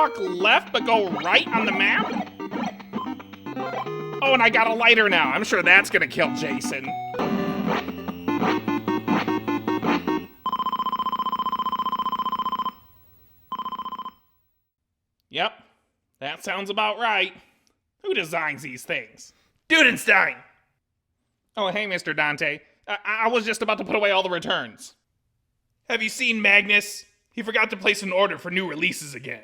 walk left but go right on the map? Oh, and I got a lighter now. I'm sure that's gonna kill Jason. Yep, that sounds about right. Who designs these things? Dudenstein! Oh, hey, Mr. Dante. I was just about to put away all the returns. Have you seen Magnus? He forgot to place an order for new releases again.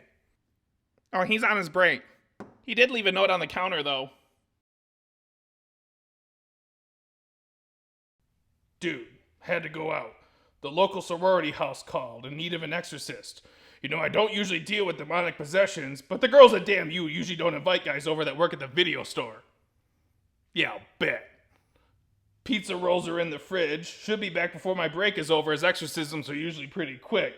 Oh, he's on his break. He did leave a note on the counter, though. Dude, had to go out. The local sorority house called in need of an exorcist. You know, I don't usually deal with demonic possessions, but the girls at Damn You usually don't invite guys over that work at the video store. Yeah, I'll bet. Pizza rolls are in the fridge. Should be back before my break is over, as exorcisms are usually pretty quick.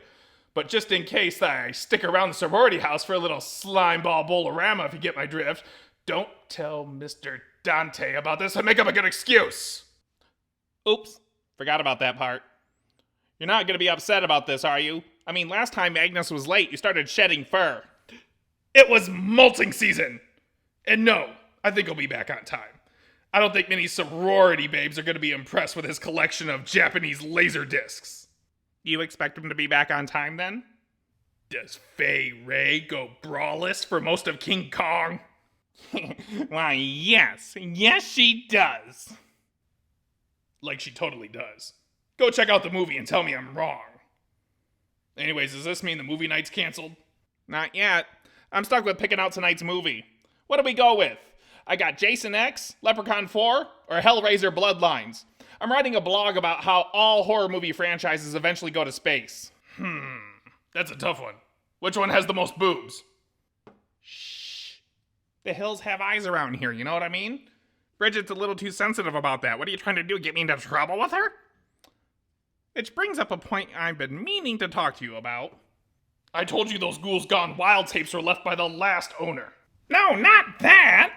But just in case I stick around the sorority house for a little slimeball bolorama, if you get my drift, don't tell Mr. Dante about this and make up a good excuse. Oops, forgot about that part. You're not going to be upset about this, are you? I mean, last time Magnus was late, you started shedding fur. It was molting season! And no, I think he'll be back on time. I don't think many sorority babes are going to be impressed with his collection of Japanese laser discs. You expect him to be back on time, then? Does Fay Ray go braless for most of King Kong? Why, yes. Yes, she does. Like she totally does. Go check out the movie and tell me I'm wrong. Anyways, does this mean the movie night's canceled? Not yet. I'm stuck with picking out tonight's movie. What do we go with? I got Jason X, Leprechaun 4, or Hellraiser Bloodlines. I'm writing a blog about how all horror movie franchises eventually go to space. That's a tough one. Which one has the most boobs? Shh. The hills have eyes around here, you know what I mean? Bridget's a little too sensitive about that. What are you trying to do, get me into trouble with her? Which brings up a point I've been meaning to talk to you about. I told you those Ghouls Gone Wild tapes were left by the last owner. No, not that!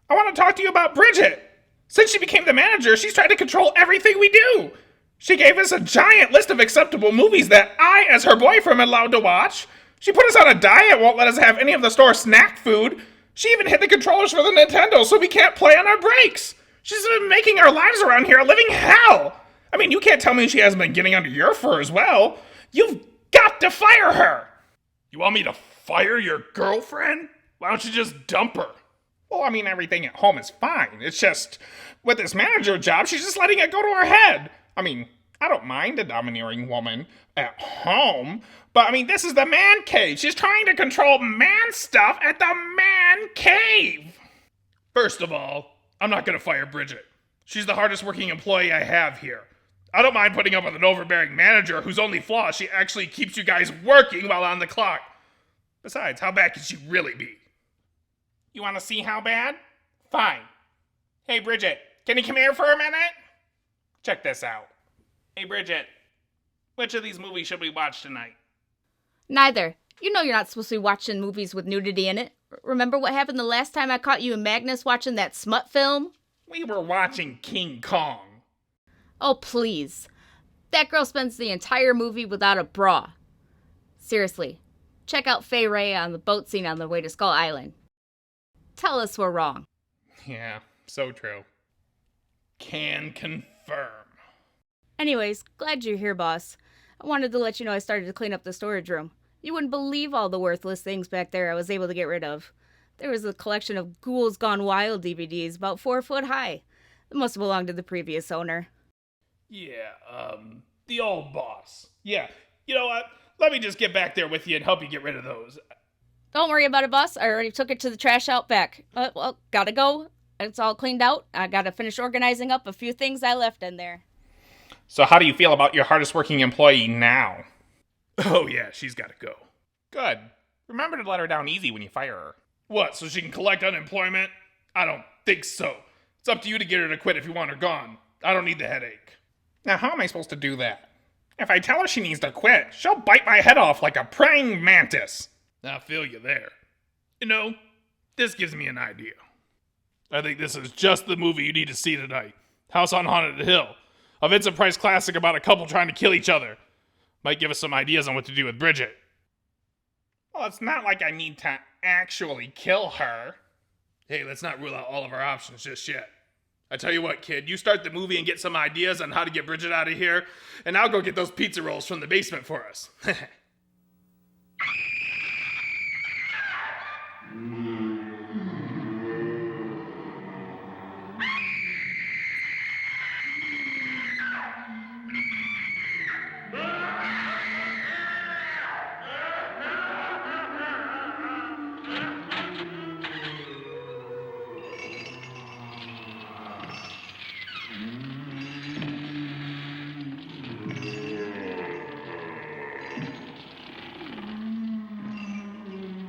I want to talk to you about Bridget. Since she became the manager, she's tried to control everything we do. She gave us a giant list of acceptable movies that I, as her boyfriend, am allowed to watch. She put us on a diet, won't let us have any of the store snack food. She even hid the controllers for the Nintendo so we can't play on our breaks. She's been making our lives around here a living hell. I mean, you can't tell me she hasn't been getting under your fur as well. You've got to fire her. You want me to fire your girlfriend? Why don't you just dump her? Well, I mean, everything at home is fine. It's just, with this manager job, she's just letting it go to her head. I mean, I don't mind a domineering woman at home, but I mean, this is the man cave. She's trying to control man stuff at the man cave. First of all, I'm not going to fire Bridget. She's the hardest working employee I have here. I don't mind putting up with an overbearing manager whose only flaw is she actually keeps you guys working while on the clock. Besides, how bad could she really be? You want to see how bad? Fine. Hey, Bridget, can you come here for a minute? Check this out. Hey, Bridget, which of these movies should we watch tonight? Neither. You know you're not supposed to be watching movies with nudity in it. Remember what happened the last time I caught you and Magnus watching that smut film? We were watching King Kong. Oh, please. That girl spends the entire movie without a bra. Seriously, check out Fay Ray on the boat scene on the way to Skull Island. Tell us we're wrong. Yeah, so true. Can confirm. Anyways, glad you're here, boss. I wanted to let you know I started to clean up the storage room. You wouldn't believe all the worthless things back there I was able to get rid of. There was a collection of Ghouls Gone Wild DVDs about 4 foot high. It must have belonged to the previous owner. Yeah, the old boss. Yeah, you know what? Let me just get back there with you and help you get rid of those. Don't worry about it, boss. I already took it to the trash out back. Well, gotta go. It's all cleaned out. I gotta finish organizing up a few things I left in there. So how do you feel about your hardest working employee now? Oh yeah, she's gotta go. Good. Remember to let her down easy when you fire her. What, so she can collect unemployment? I don't think so. It's up to you to get her to quit if you want her gone. I don't need the headache. Now how am I supposed to do that? If I tell her she needs to quit, she'll bite my head off like a praying mantis. I feel you there. You know, this gives me an idea. I think this is just the movie you need to see tonight. House on Haunted Hill. A Vincent Price classic about a couple trying to kill each other. Might give us some ideas on what to do with Bridget. Well, it's not like I need to actually kill her. Hey, let's not rule out all of our options just yet. I tell you what, kid, you start the movie and get some ideas on how to get Bridget out of here, and I'll go get those pizza rolls from the basement for us.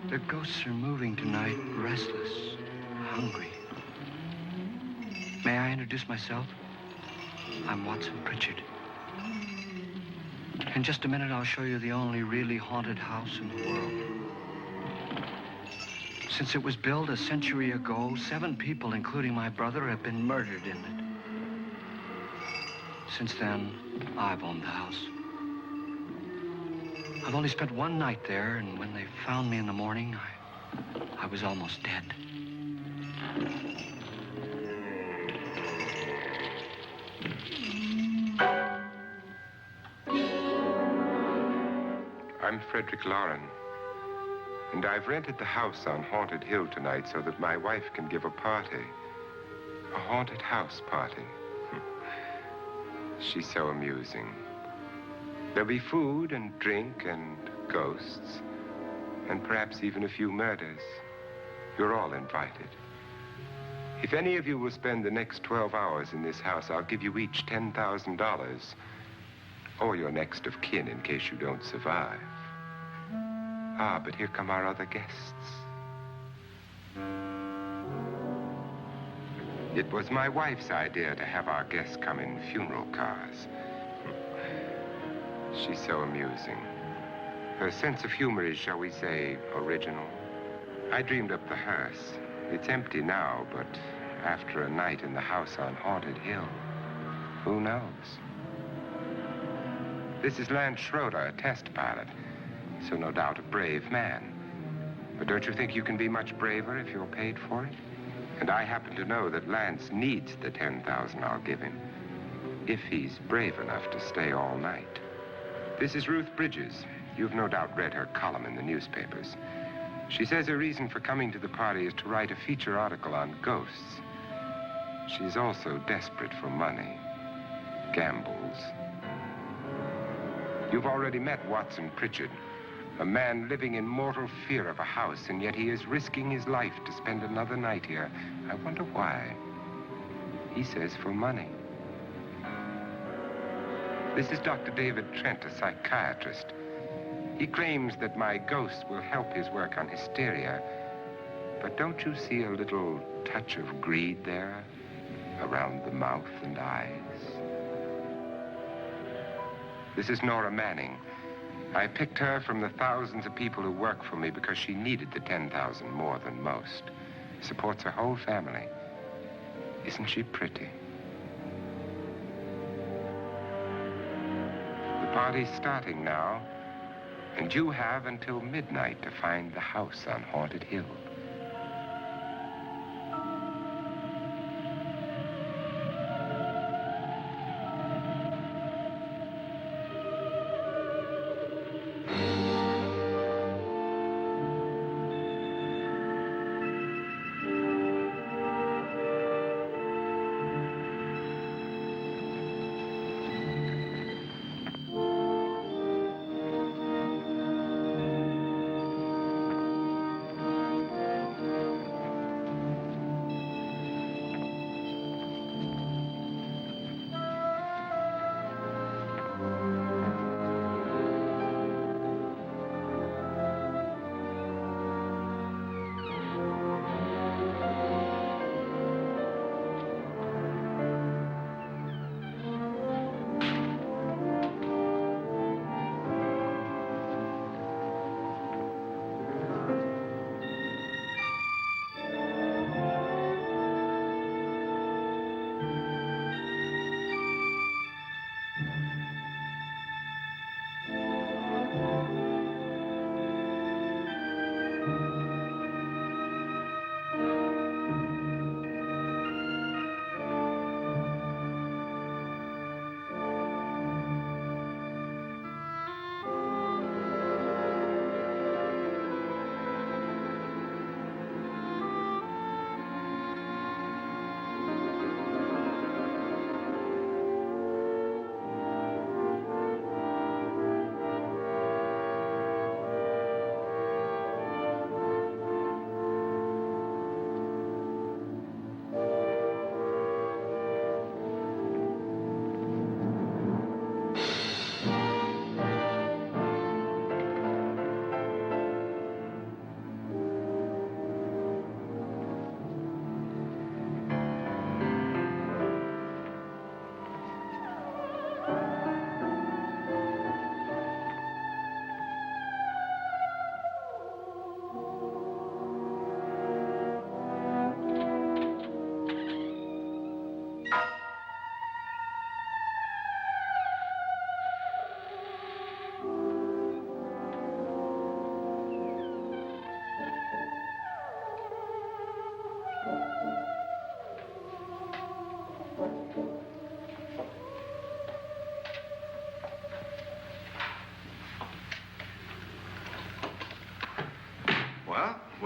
The ghosts are moving tonight, restless, hungry. May I introduce myself? I'm Watson Pritchard. In just a minute, I'll show you the only really haunted house in the world. Since it was built a century ago, 7 people, including my brother, have been murdered in it. Since then, I've owned the house. I've only spent one night there, and when they found me in the morning, I was almost dead. I'm Frederick Lauren, and I've rented the house on Haunted Hill tonight so that my wife can give a party. A haunted house party. She's so amusing. There'll be food and drink and ghosts, and perhaps even a few murders. You're all invited. If any of you will spend the next 12 hours in this house, I'll give you each $10,000, or your next of kin in case you don't survive. Ah, but here come our other guests. It was my wife's idea to have our guests come in funeral cars. She's so amusing. Her sense of humor is, shall we say, original. I dreamed up the hearse. It's empty now, but after a night in the house on Haunted Hill, who knows? This is Lance Schroeder, a test pilot, so no doubt a brave man. But don't you think you can be much braver if you're paid for it? And I happen to know that Lance needs the $10,000 I'll give him, if he's brave enough to stay all night. This is Ruth Bridges. You've no doubt read her column in the newspapers. She says her reason for coming to the party is to write a feature article on ghosts. She's also desperate for money, gambles. You've already met Watson Pritchard, a man living in mortal fear of a house, and yet he is risking his life to spend another night here. I wonder why. He says for money. This is Dr. David Trent, a psychiatrist. He claims that my ghost will help his work on hysteria. But don't you see a little touch of greed there, around the mouth and eyes? This is Nora Manning. I picked her from the thousands of people who work for me because she needed the $10,000 more than most. Supports her whole family. Isn't she pretty? The party's starting now, and you have until midnight to find the house on Haunted Hill.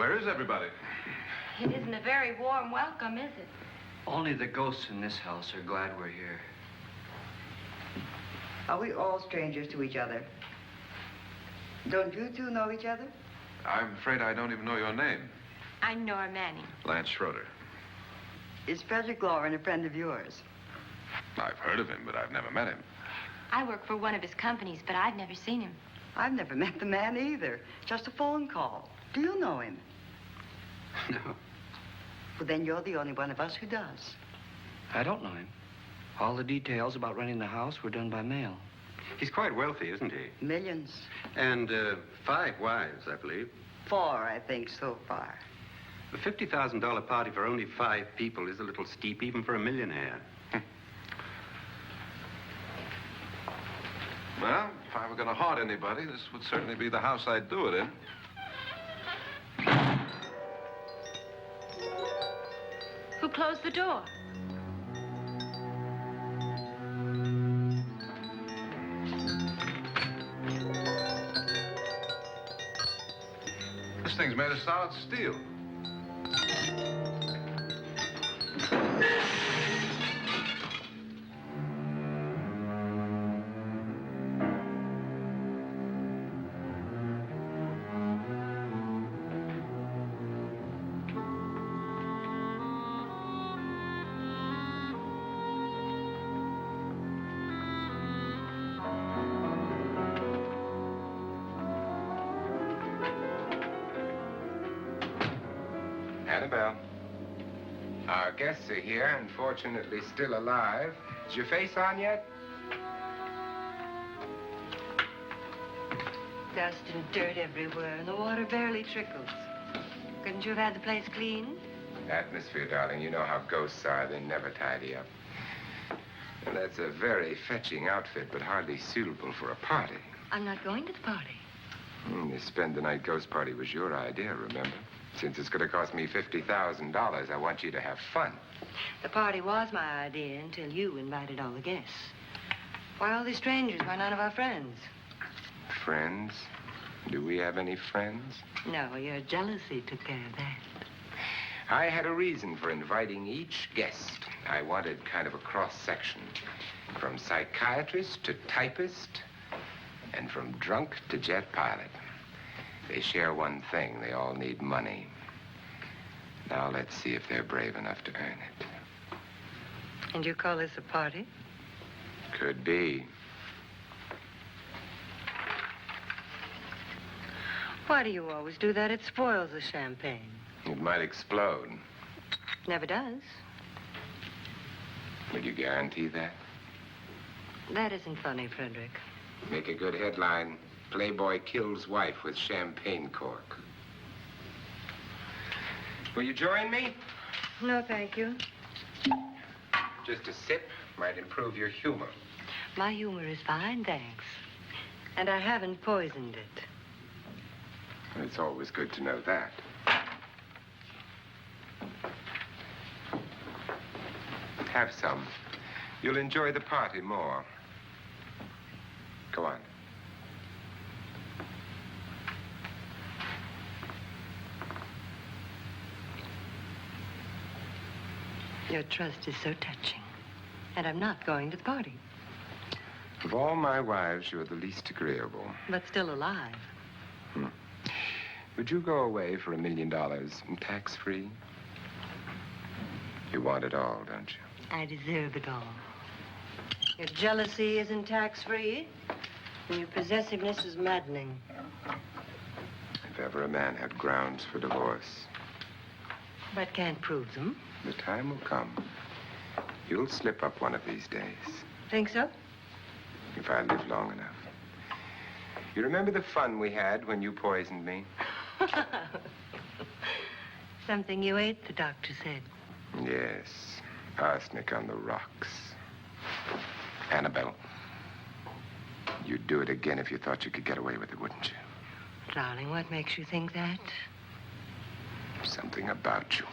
Where is everybody? It isn't a very warm welcome, is it? Only the ghosts in this house are glad we're here. Are we all strangers to each other? Don't you two know each other? I'm afraid I don't even know your name. I'm Nora Manning. Lance Schroeder. Is Frederick Lauren a friend of yours? I've heard of him, but I've never met him. I work for one of his companies, but I've never seen him. I've never met the man either. Just a phone call. Do you know him? No, Well, then you're the only one of us who does. I don't know him. All the details about renting the house were done by mail. He's quite wealthy, isn't he? Millions. And 5 wives, I believe. 4, I think, so far. A $50,000 party for only 5 people is a little steep, even for a millionaire. Well, if I were going to haunt anybody, this would certainly be the house I'd do it in. Who closed the door? This thing's made of solid steel. Annabelle. Our guests are here, unfortunately still alive. Is your face on yet? Dust and dirt everywhere, and the water barely trickles. Couldn't you have had the place cleaned? Atmosphere, darling. You know how ghosts are. They never tidy up. And that's a very fetching outfit, but hardly suitable for a party. I'm not going to the party. The spend-the-night ghost party was your idea, remember? Since it's going to cost me $50,000, I want you to have fun. The party was my idea until you invited all the guests. Why all these strangers? Why none of our friends? Friends? Do we have any friends? No, your jealousy took care of that. I had a reason for inviting each guest. I wanted kind of a cross-section. From psychiatrist to typist, and from drunk to jet pilot. They share one thing. They all need money. Now let's see if they're brave enough to earn it. And you call this a party? Could be. Why do you always do that? It spoils the champagne. It might explode. Never does. Would you guarantee that? That isn't funny, Frederick. Make a good headline. Playboy kills wife with champagne cork. Will you join me? No, thank you. Just a sip might improve your humor. My humor is fine, thanks. And I haven't poisoned it. It's always good to know that. Have some. You'll enjoy the party more. Go on. Your trust is so touching. And I'm not going to the party. Of all my wives, you're the least agreeable. But still alive. Would you go away for $1 million tax-free? You want it all, don't you? I deserve it all. Your jealousy isn't tax-free, and your possessiveness is maddening. If ever a man had grounds for divorce, But can't prove them. the time will come. You'll slip up one of these days, Think so? if I live long enough. You remember the fun we had when you poisoned me? Something you ate, the doctor said. Yes, arsenic on the rocks. Annabelle, you'd do it again if you thought you could get away with it, wouldn't you? Darling, what makes you think that? Something about you.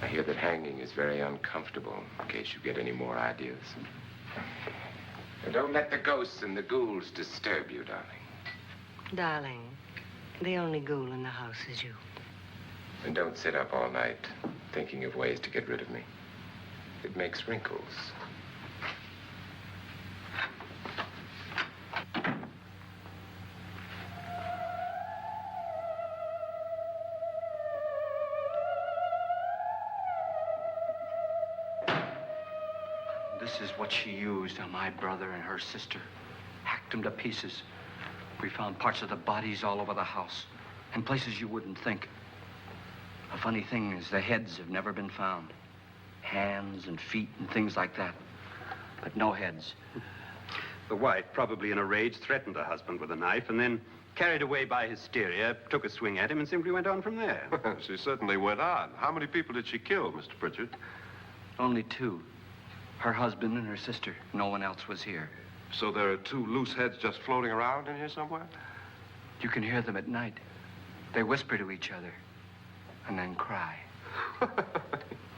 I hear that hanging is very uncomfortable, in case you get any more ideas. And don't let the ghosts and the ghouls disturb you, darling. Darling, the only ghoul in the house is you. And don't sit up all night thinking of ways to get rid of me. It makes wrinkles. This is what she used on my brother and her sister. Hacked them to pieces. We found parts of the bodies all over the house. In places you wouldn't think. The funny thing is the heads have never been found. Hands and feet and things like that. But no heads. The wife, probably in a rage, threatened her husband with a knife and then, carried away by hysteria, took a swing at him and simply went on from there. She certainly went on. How many people did she kill, Mr. Pritchard? Only two. Her husband and her sister. No one else was here. So there are two loose heads just floating around in here somewhere? You can hear them at night. They whisper to each other and then cry.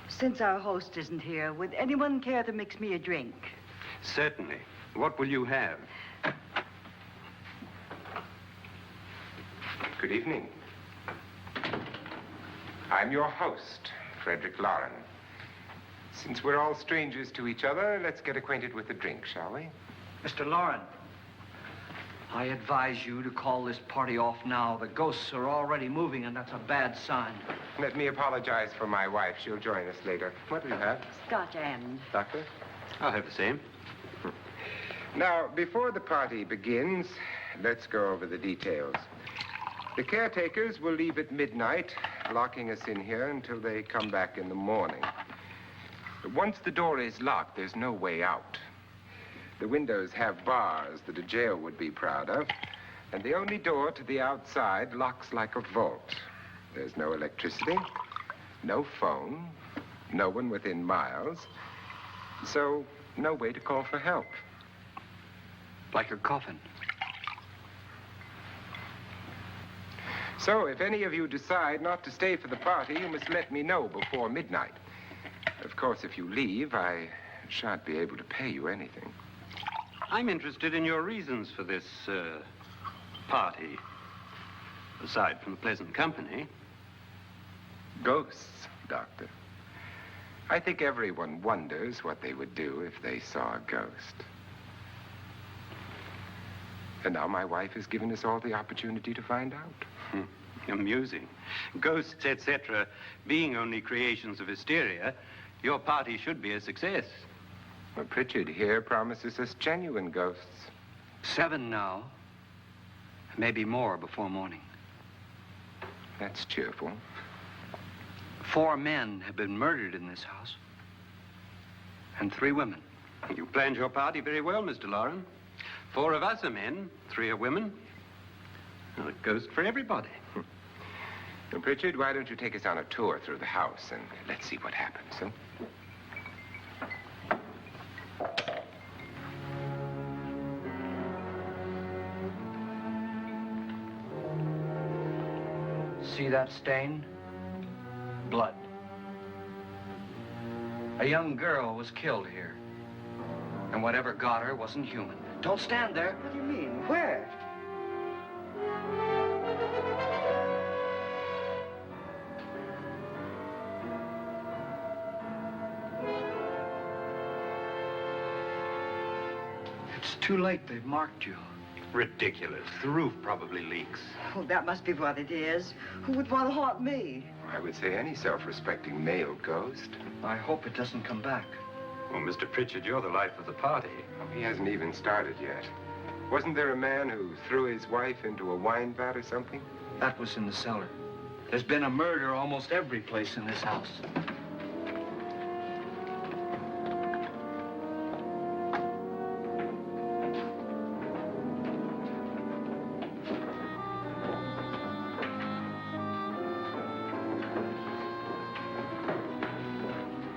Since our host isn't here, would anyone care to mix me a drink? Certainly. What will you have? Good evening. I'm your host, Frederick Lauren. Since we're all strangers to each other, let's get acquainted with a drink, shall we? Mr. Lauren, I advise you to call this party off now. The ghosts are already moving, and that's a bad sign. Let me apologize for my wife. She'll join us later. What do you have? Scotch and. Doctor? I'll have the same. Now, before the party begins, let's go over the details. The caretakers will leave at midnight, locking us in here until they come back in the morning. Once the door is locked, there's no way out. The windows have bars that a jail would be proud of, and the only door to the outside locks like a vault. There's no electricity, no phone, no one within miles, so no way to call for help. Like a coffin. So if any of you decide not to stay for the party, you must let me know before midnight. Of course, if you leave, I shan't be able to pay you anything. I'm interested in your reasons for this, party. Aside from pleasant company. Ghosts, Doctor. I think everyone wonders what they would do if they saw a ghost. And now my wife has given us all the opportunity to find out. Amusing. Ghosts, etc., being only creations of hysteria, your party should be a success. Well, Pritchard here promises us genuine ghosts. 7 now. Maybe more before morning. That's cheerful. 4 men have been murdered in this house. And 3 women. You planned your party very well, Mr. Lauren. 4 of us are men, 3 are women. Well, a ghost for everybody. Well, Pritchard, why don't you take us on a tour through the house and let's see what happens, huh? See that stain? Blood. A young girl was killed here. And whatever got her wasn't human. Don't stand there. What do you mean? Where? It's too late. They've marked you. Ridiculous. The roof probably leaks. Oh, that must be what it is. Who would want to haunt me? I would say any self-respecting male ghost. I hope it doesn't come back. Well, Mr. Pritchard, you're the life of the party. Oh, he hasn't even started yet. Wasn't there a man who threw his wife into a wine vat or something? That was in the cellar. There's been a murder almost every place in this house.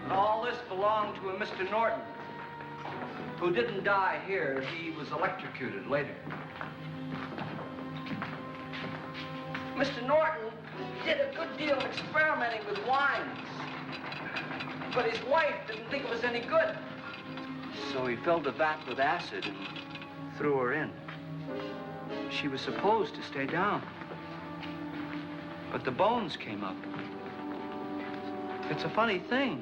And all this belonged to a Mr. Norton, who didn't die here. He was electrocuted later. Mr. Norton did a good deal of experimenting with wines, but his wife didn't think it was any good. So he filled the vat with acid and threw her in. She was supposed to stay down. But the bones came up. It's a funny thing.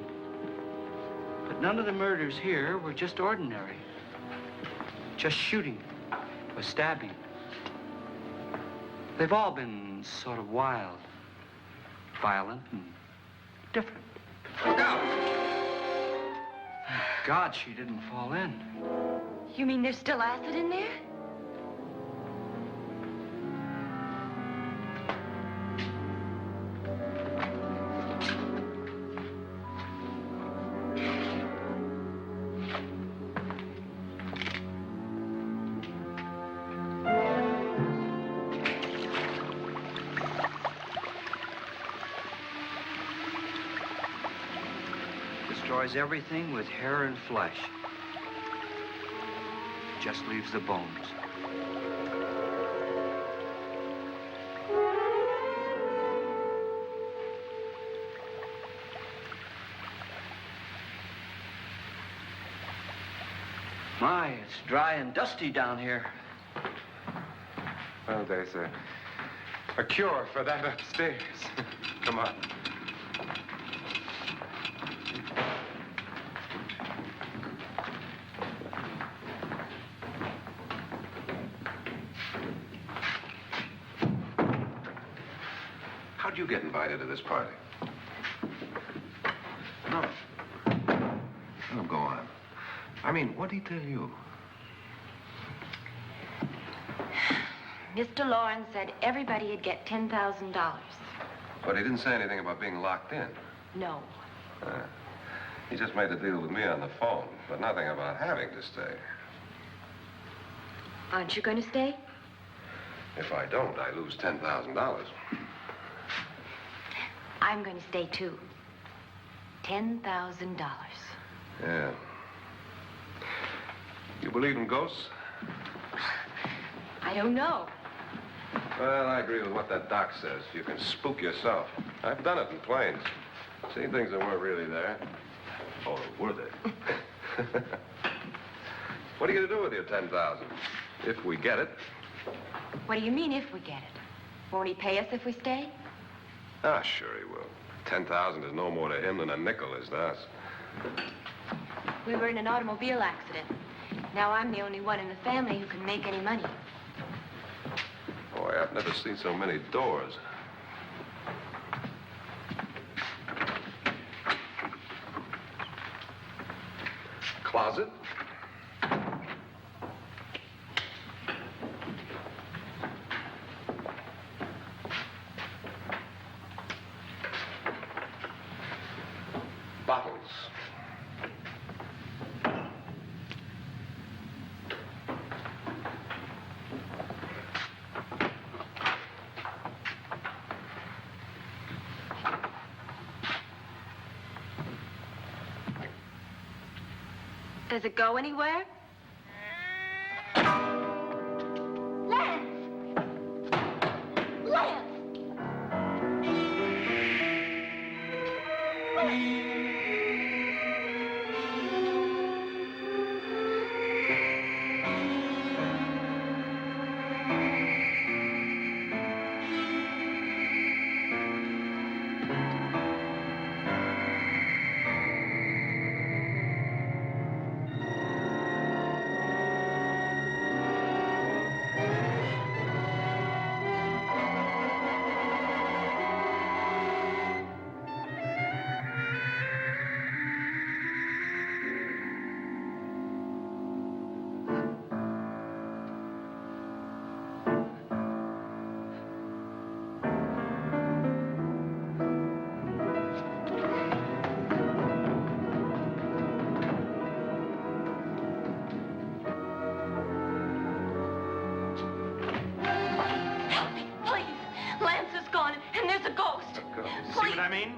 But none of the murders here were just ordinary. Just shooting or stabbing. They've all been sort of wild, violent, and different. Look out! Thank God she didn't fall in. You mean there's still acid in there? Destroys everything with hair and flesh. Just leaves the bones. My, it's dry and dusty down here. Well, there's a cure for that upstairs. Come on. How'd you get invited to this party? No. Oh, go on. I mean, what'd he tell you? Mr. Lawrence said everybody'd get $10,000. But he didn't say anything about being locked in. No. He just made the deal with me on the phone, but nothing about having to stay. Aren't you going to stay? If I don't, I lose $10,000. I'm going to stay too. $10,000. Yeah. You believe in ghosts? I don't know. Well, I agree with what that doc says. You can spook yourself. I've done it in planes. Seen things that weren't really there. Or were they? What are you going to do with your $10,000? If we get it. What do you mean, if we get it? Won't he pay us if we stay? Ah, sure he will. 10,000 is no more to him than a nickel is to us. We were in an automobile accident. Now I'm the only one in the family who can make any money. Boy, I've never seen so many doors. Closet. Bottles. Does it go anywhere? Lance! Lance!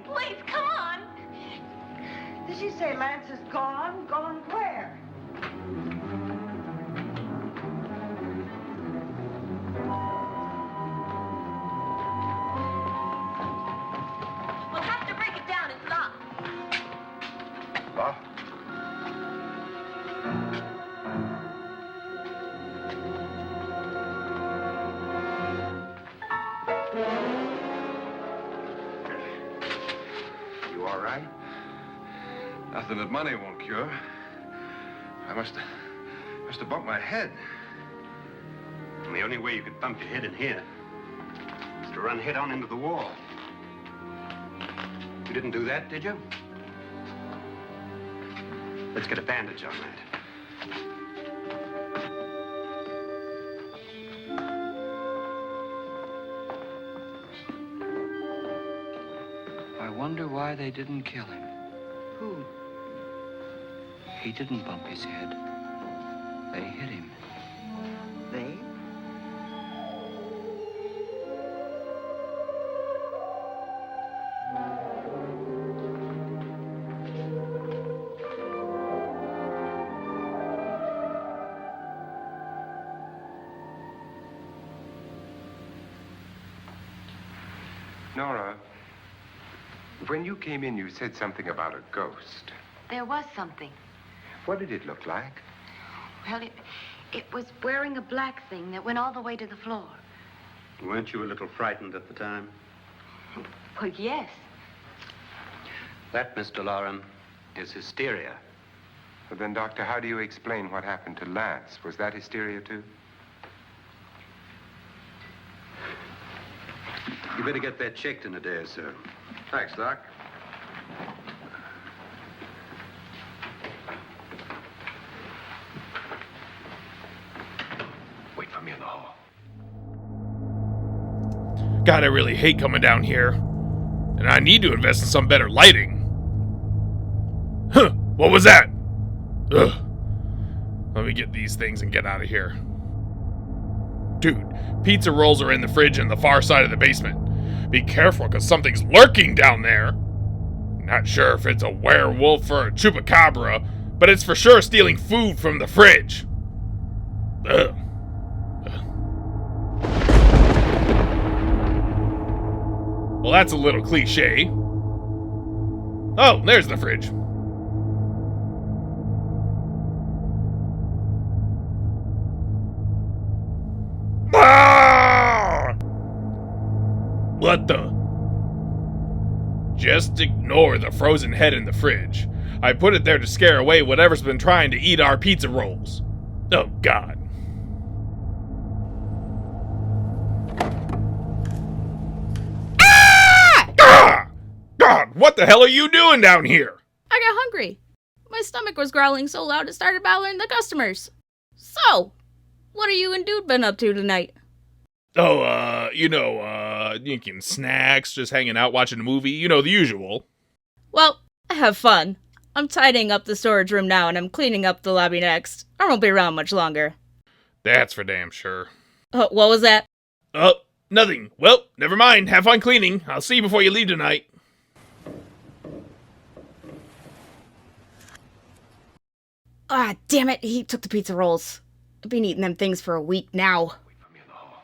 Please, come on. Did she say Lance is gone? Gone where? We'll have to break it down. It's locked. Locked? You all right? Nothing that money won't cure. I must have bumped my head. And the only way you could bump your head in here is to run head on into the wall. You didn't do that, did you? Let's get a bandage on that. I wonder why they didn't kill him. Who? He didn't bump his head. They hit him. They? Nora, when you came in, you said something about a ghost. There was something. What did it look like? Well, it was wearing a black thing that went all the way to the floor. Weren't you a little frightened at the time? Well, yes. That, Mr. Loren, is hysteria. Well, then, Doctor, how do you explain what happened to Lance? Was that hysteria, too? You better get that checked in a day or so. Thanks, Doc. Wait for me in the hall. God, I really hate coming down here. And I need to invest in some better lighting. Huh, what was that? Ugh. Let me get these things and get out of here. Dude, pizza rolls are in the fridge in the far side of the basement. Be careful, because something's lurking down there. Not sure if it's a werewolf or a chupacabra, but it's for sure stealing food from the fridge. Ugh. Well, that's a little cliche. Oh, there's the fridge. Ah! What the? Just ignore the frozen head in the fridge. I put it there to scare away whatever's been trying to eat our pizza rolls. Oh, God. Ah! God, what the hell are you doing down here? I got hungry. My stomach was growling so loud it started bothering the customers. So, what are you and Dude been up to tonight? Oh, drinking snacks, just hanging out, watching a movie, you know, the usual. Well, have fun. I'm tidying up the storage room now and I'm cleaning up the lobby next. I won't be around much longer. That's for damn sure. What was that? Oh, nothing. Well, never mind. Have fun cleaning. I'll see you before you leave tonight. Ah, damn it. He took the pizza rolls. I've been eating them things for a week now. Wait for me in the hall.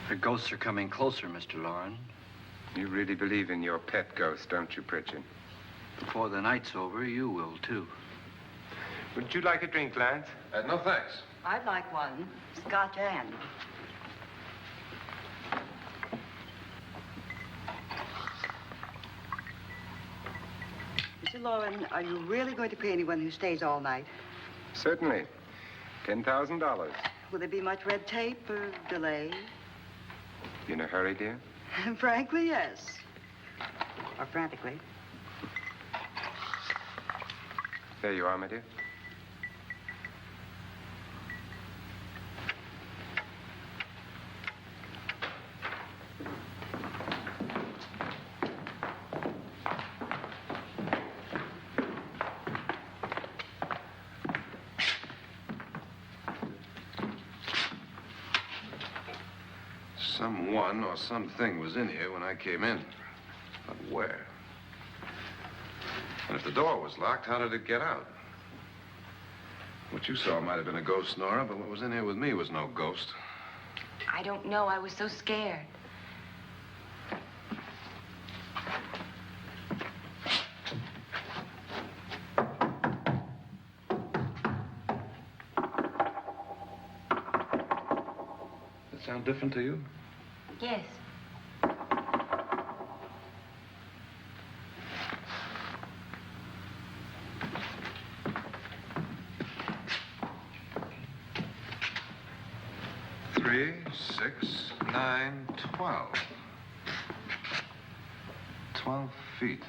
The ghosts are coming closer, Mr. Loren. You really believe in your pet ghost, don't you, Pritchard? Before the night's over, you will, too. Would you like a drink, Lance? No, thanks. I'd like one. Scotch and. Mr. Loren, are you really going to pay anyone who stays all night? Certainly. $10,000. Will there be much red tape or delay? You in a hurry, dear? Frankly, yes. Or frantically. There you are, my dear. Someone or something was in here when I came in. But where? And if the door was locked, how did it get out? What you saw might have been a ghost, Nora, but what was in here with me was no ghost. I don't know. I was so scared. sound different to you? Yes. Three, 6, 9, 12. 12 feet.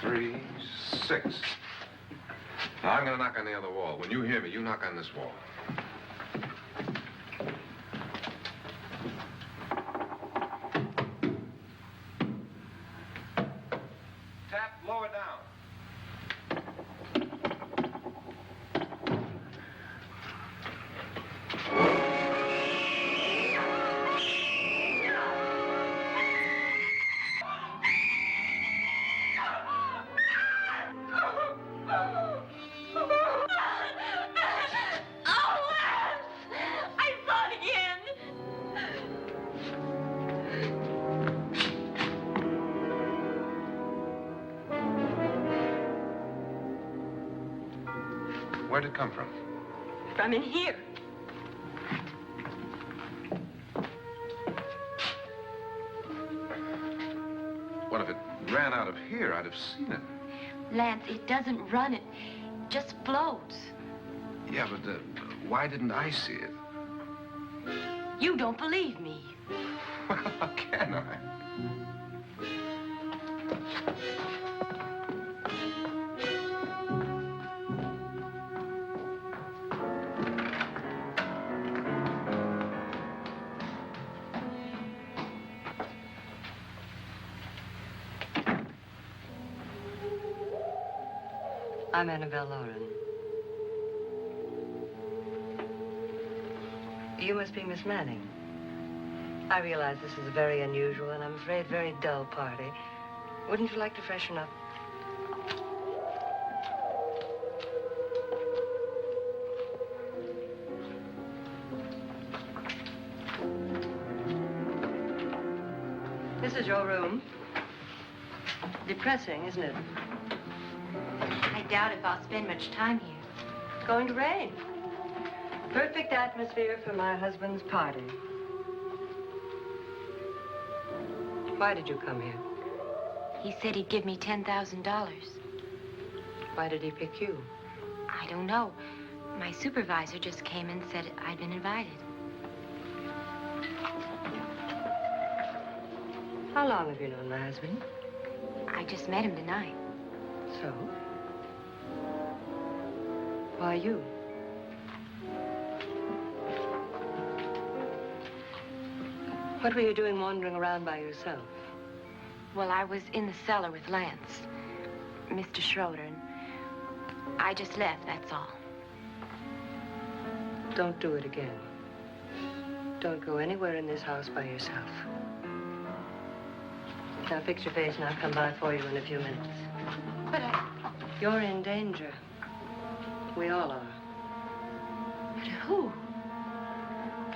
Three, 6. Now, I'm going to knock on the other wall. When you hear me, you knock on this wall. Tap lower down. I saw it again. Where'd it come from? From in here. What if it ran out of here? I'd have seen it. Lance, it doesn't run. It just floats. Yeah, but why didn't I see it? You don't believe me. Well, how can I? I'm Annabelle Lauren. You must be Miss Manning. I realize this is a very unusual and I'm afraid very dull party. Wouldn't you like to freshen up? This is your room. Depressing, isn't it? I doubt if I'll spend much time here. It's going to rain. Perfect atmosphere for my husband's party. Why did you come here? He said he'd give me $10,000. Why did he pick you? I don't know. My supervisor just came and said I'd been invited. How long have you known my husband? I just met him tonight. So? Why you? What were you doing wandering around by yourself? Well, I was in the cellar with Lance, Mr. Schroeder, and I just left, that's all. Don't do it again. Don't go anywhere in this house by yourself. Now fix your face and I'll come by for you in a few minutes. But You're in danger. We all are. but who?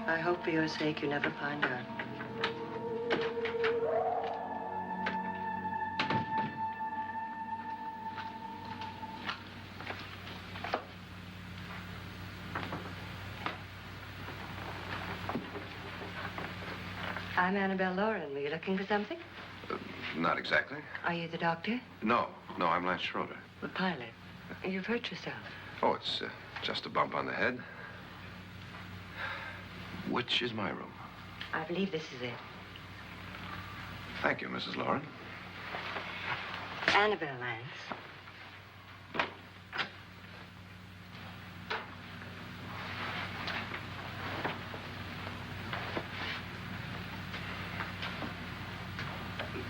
I hope for your sake you never find out. I'm Annabelle Lauren. Were you looking for something? Not exactly. Are you the doctor? No, I'm Lance Schroeder. The pilot. You've hurt yourself. Oh, it's just a bump on the head. Which is my room? I believe this is it. Thank you, Mrs. Lauren. Annabelle Lance.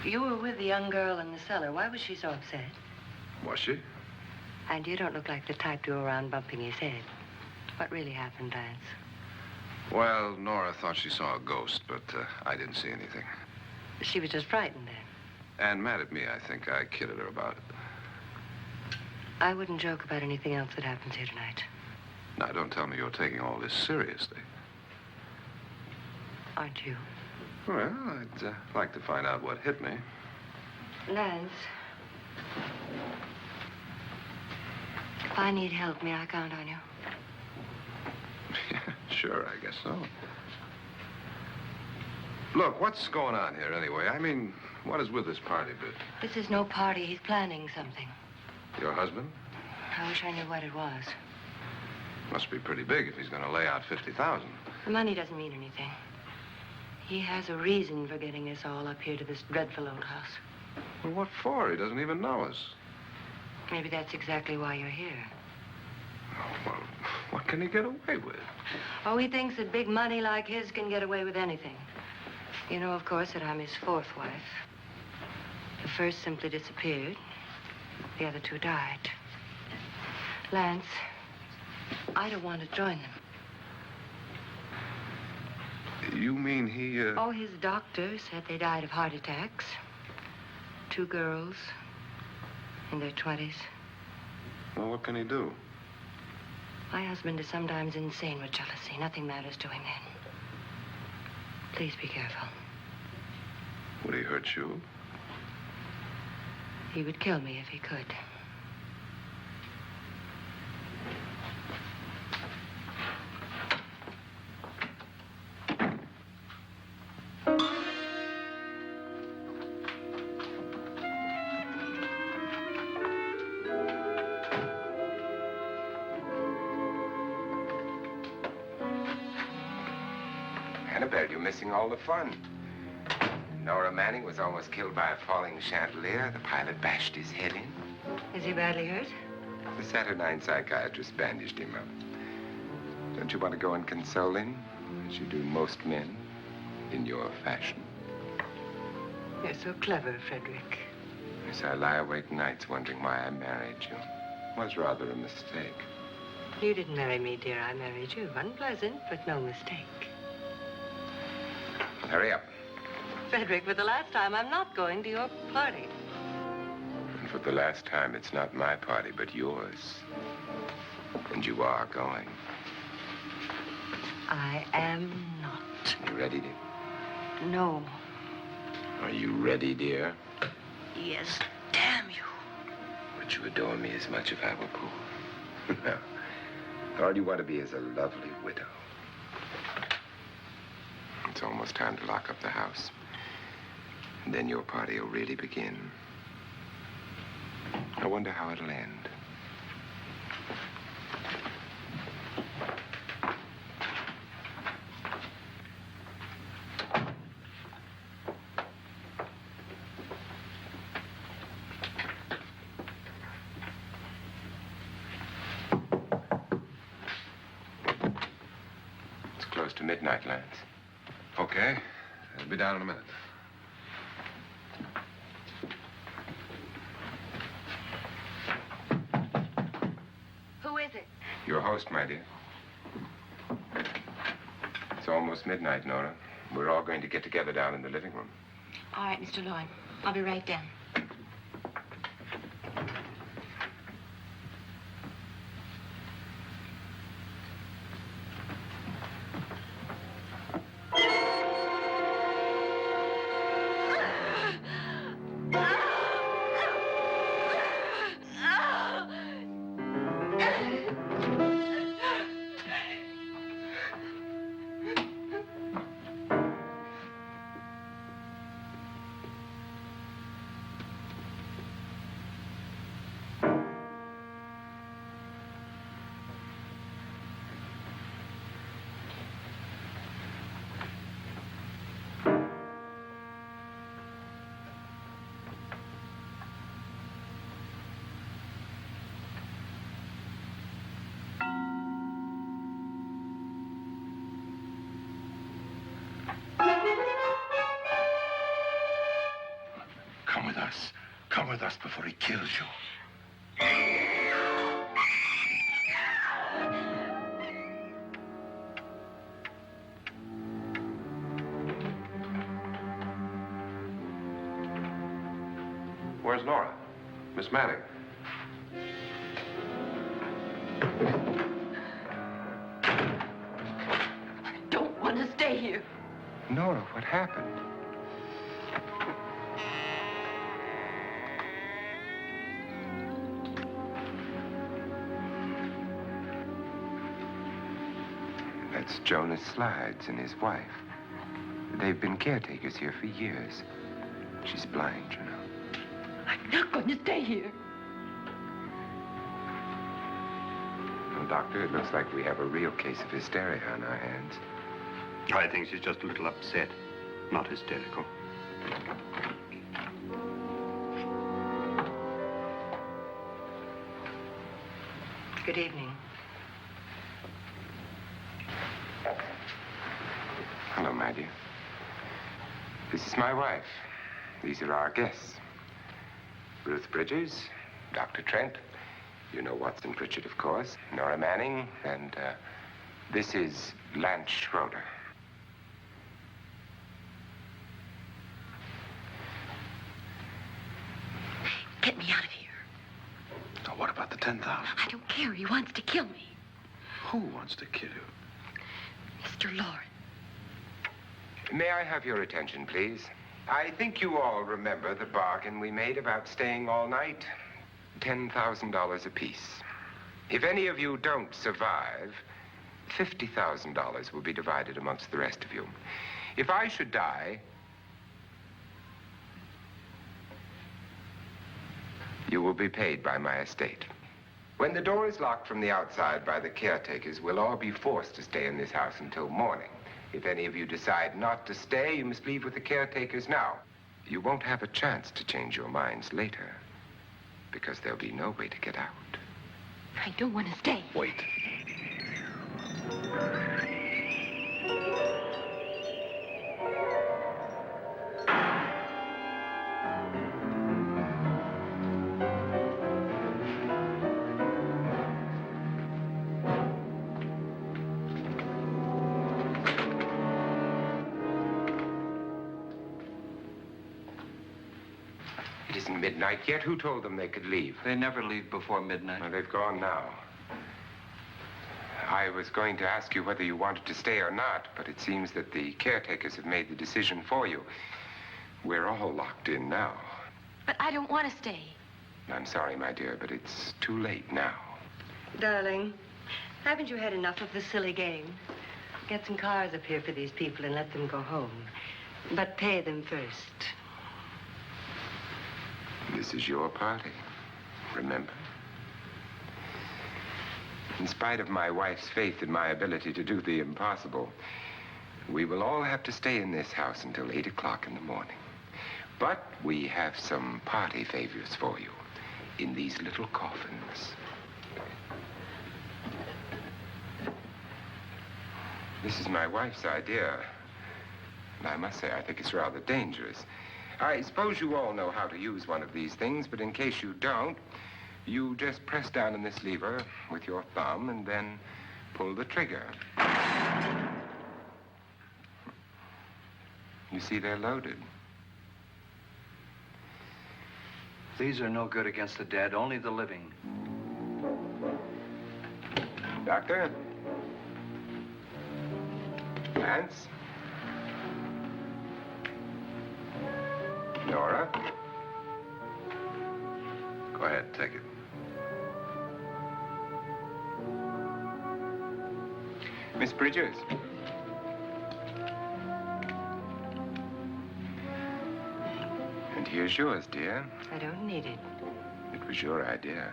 You were with the young girl in the cellar. Why was she so upset? Was she? And you don't look like the type to go around bumping his head. What really happened, Lance? Well, Nora thought she saw a ghost, but I didn't see anything. She was just frightened then. And mad at me, I think. I kidded her about it. I wouldn't joke about anything else that happens here tonight. Now, don't tell me you're taking all this seriously. Aren't you? Well, I'd like to find out what hit me. Lance. I need help, may I count on you? Yeah, sure, I guess so. Look, what's going on here anyway? I mean, what is with this party bit? This is no party. He's planning something. Your husband? I wish I knew what it was. Must be pretty big if he's going to lay out 50,000. The money doesn't mean anything. He has a reason for getting us all up here to this dreadful old house. Well, what for? He doesn't even know us. Maybe that's exactly why you're here. Oh, well, what can he get away with? Oh, he thinks that big money like his can get away with anything. You know, of course, that I'm his fourth wife. The first simply disappeared. The other two died. Lance, I don't want to join them. You mean he, Oh, his doctor said they died of heart attacks. 2 girls in their 20s. Well, what can he do? My husband is sometimes insane with jealousy. Nothing matters to him then. Please be careful. Would he hurt you? He would kill me if he could. Annabelle, you're missing all the fun. Nora Manning was almost killed by a falling chandelier. The pilot bashed his head in. Is he badly hurt? The Saturnine psychiatrist bandaged him up. Don't you want to go and console him, as you do most men, in your fashion? You're so clever, Frederick. Yes, I lie awake nights wondering why I married you. It was rather a mistake. You didn't marry me, dear. I married you. Unpleasant, but no mistake. Hurry up. Frederick, for the last time, I'm not going to your party. And for the last time, it's not my party, but yours. And you are going. I am not. You ready, dear? No. Are you ready, dear? Yes, damn you. Would you adore me as much if I were poor? No. All you want to be is a lovely widow. It's almost time to lock up the house. And then your party will really begin. I wonder how it'll end. It's close to midnight, Lance. Okay. I'll be down in a minute. Who is it? Your host, my dear. It's almost midnight, Nora. We're all going to get together down in the living room. All right, Mr. Lloyd. I'll be right down. Come with us. Come with us before he kills you. Where's Nora? Miss Manning. I don't want to stay here. Nora, what happened? That's Jonas Slides and his wife. They've been caretakers here for years. She's blind, you know. I'm not going to stay here. Well, Doctor, it looks like we have a real case of hysteria on our hands. I think she's just a little upset, not hysterical. Good evening. Hello, my dear. This is my wife. These are our guests. Ruth Bridges, Dr. Trent. You know Watson Pritchard, of course. Nora Manning, and this is Lance Schroeder. Get me out of here. Now, what about the 10,000? I don't care. He wants to kill me. Who wants to kill you? Mr. Lawrence. May I have your attention, please? I think you all remember the bargain we made about staying all night. $10,000 apiece. If any of you don't survive, $50,000 will be divided amongst the rest of you. If I should die, you will be paid by my estate. When the door is locked from the outside by the caretakers, we'll all be forced to stay in this house until morning. If any of you decide not to stay, you must leave with the caretakers now. You won't have a chance to change your minds later, because there'll be no way to get out. I don't want to stay. Wait. It isn't midnight yet. Who told them they could leave? They never leave before midnight. Well, they've gone now. I was going to ask you whether you wanted to stay or not, but it seems that the caretakers have made the decision for you. We're all locked in now. But I don't want to stay. I'm sorry, my dear, but it's too late now. Darling, haven't you had enough of the silly game? Get some cars up here for these people and let them go home. But pay them first. This is your party, remember? In spite of my wife's faith in my ability to do the impossible, we will all have to stay in this house until 8 o'clock in the morning. But we have some party favors for you in these little coffins. This is my wife's idea. And I must say, I think it's rather dangerous. I suppose you all know how to use one of these things, but in case you don't, you just press down on this lever with your thumb and then pull the trigger. You see, they're loaded. These are no good against the dead, only the living. Doctor? Lance? Nora? Go ahead, take it. Miss Bridges? And here's yours, dear. I don't need it. It was your idea.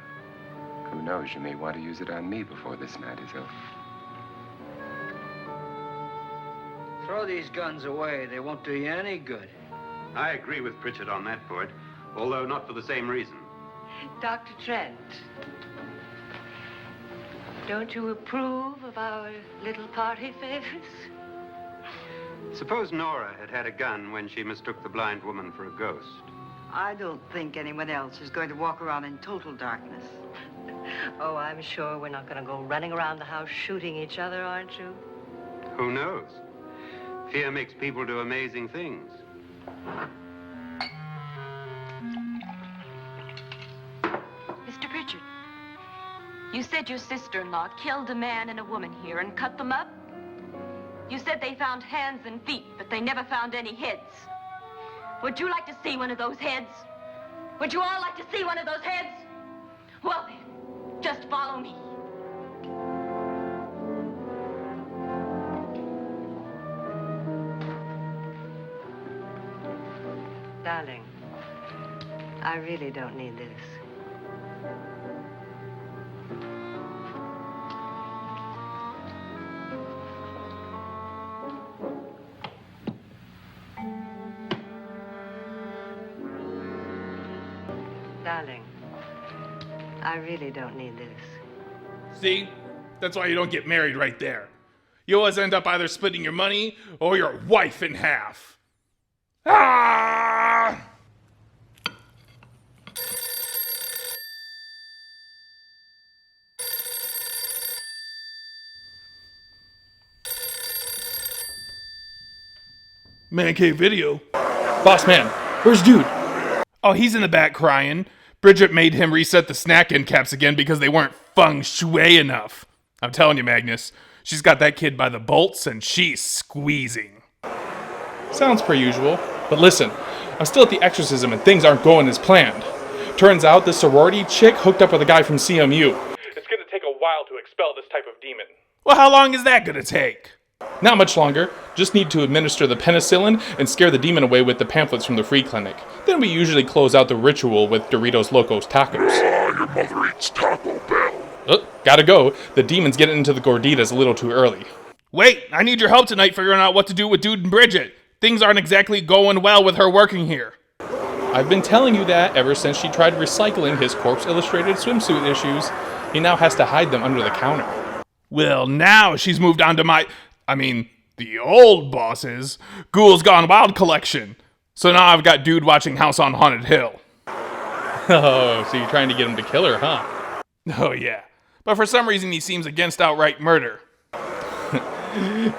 Who knows, you may want to use it on me before this night is over. Throw these guns away. They won't do you any good. I agree with Pritchard on that point, although not for the same reason. Dr. Trent, don't you approve of our little party favors? Suppose Nora had had a gun when she mistook the blind woman for a ghost. I don't think anyone else is going to walk around in total darkness. Oh, I'm sure we're not going to go running around the house shooting each other, aren't you? Who knows? Fear makes people do amazing things. Mr. Pritchard, you said your sister-in-law killed a man and a woman here and cut them up? You said they found hands and feet, but they never found any heads. Would you like to see one of those heads? Would you all like to see one of those heads? Well then, just follow me. Darling, I really don't need this. Darling, I really don't need this. See? That's why you don't get married right there. You always end up either splitting your money or your wife in half. Ah! Mancave video. Boss man, where's dude? Oh, he's in the back crying. Bridget made him reset the snack end caps again because they weren't feng shui enough. I'm telling you, Magnus, she's got that kid by the bolts and she's squeezing. Sounds per usual. But listen, I'm still at the exorcism and things aren't going as planned. Turns out this sorority chick hooked up with a guy from CMU. It's gonna take a while to expel this type of demon. Well, how long is that gonna take? Not much longer. Just need to administer the penicillin and scare the demon away with the pamphlets from the free clinic. Then we usually close out the ritual with Doritos Locos Tacos. Your mother eats Taco Bell. Gotta go. The demon's getting into the gorditas a little too early. Wait, I need your help tonight figuring out what to do with Dude and Bridget. Things aren't exactly going well with her working here. I've been telling you that ever since she tried recycling his Corpse Illustrated swimsuit issues. He now has to hide them under the counter. Well, now she's moved on to the old boss's Ghouls Gone Wild collection. So now I've got Dude watching House on Haunted Hill. Oh, so you're trying to get him to kill her, huh? Oh, yeah. But for some reason he seems against outright murder.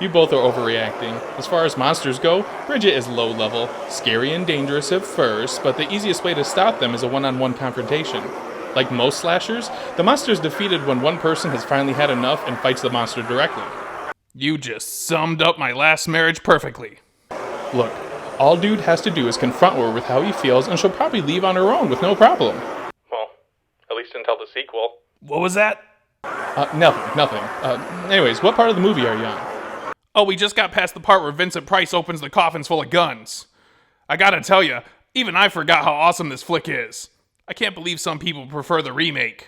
You both are overreacting. As far as monsters go, Bridget is low level, scary and dangerous at first, but the easiest way to stop them is a one-on-one confrontation. Like most slashers, the monster is defeated when one person has finally had enough and fights the monster directly. You just summed up my last marriage perfectly. Look, all Dude has to do is confront her with how he feels, and she'll probably leave on her own with no problem. Well, at least until the sequel. What was that? Nothing. Anyways, what part of the movie are you on? Oh, we just got past the part where Vincent Price opens the coffins full of guns. I gotta tell you, even I forgot how awesome this flick is. I can't believe some people prefer the remake.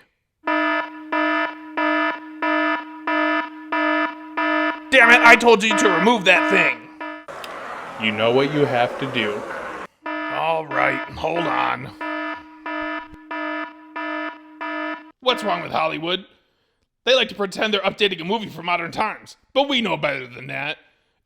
Damn it, I told you to remove that thing. You know what you have to do. All right, hold on. What's wrong with Hollywood? They like to pretend they're updating a movie for modern times, but we know better than that.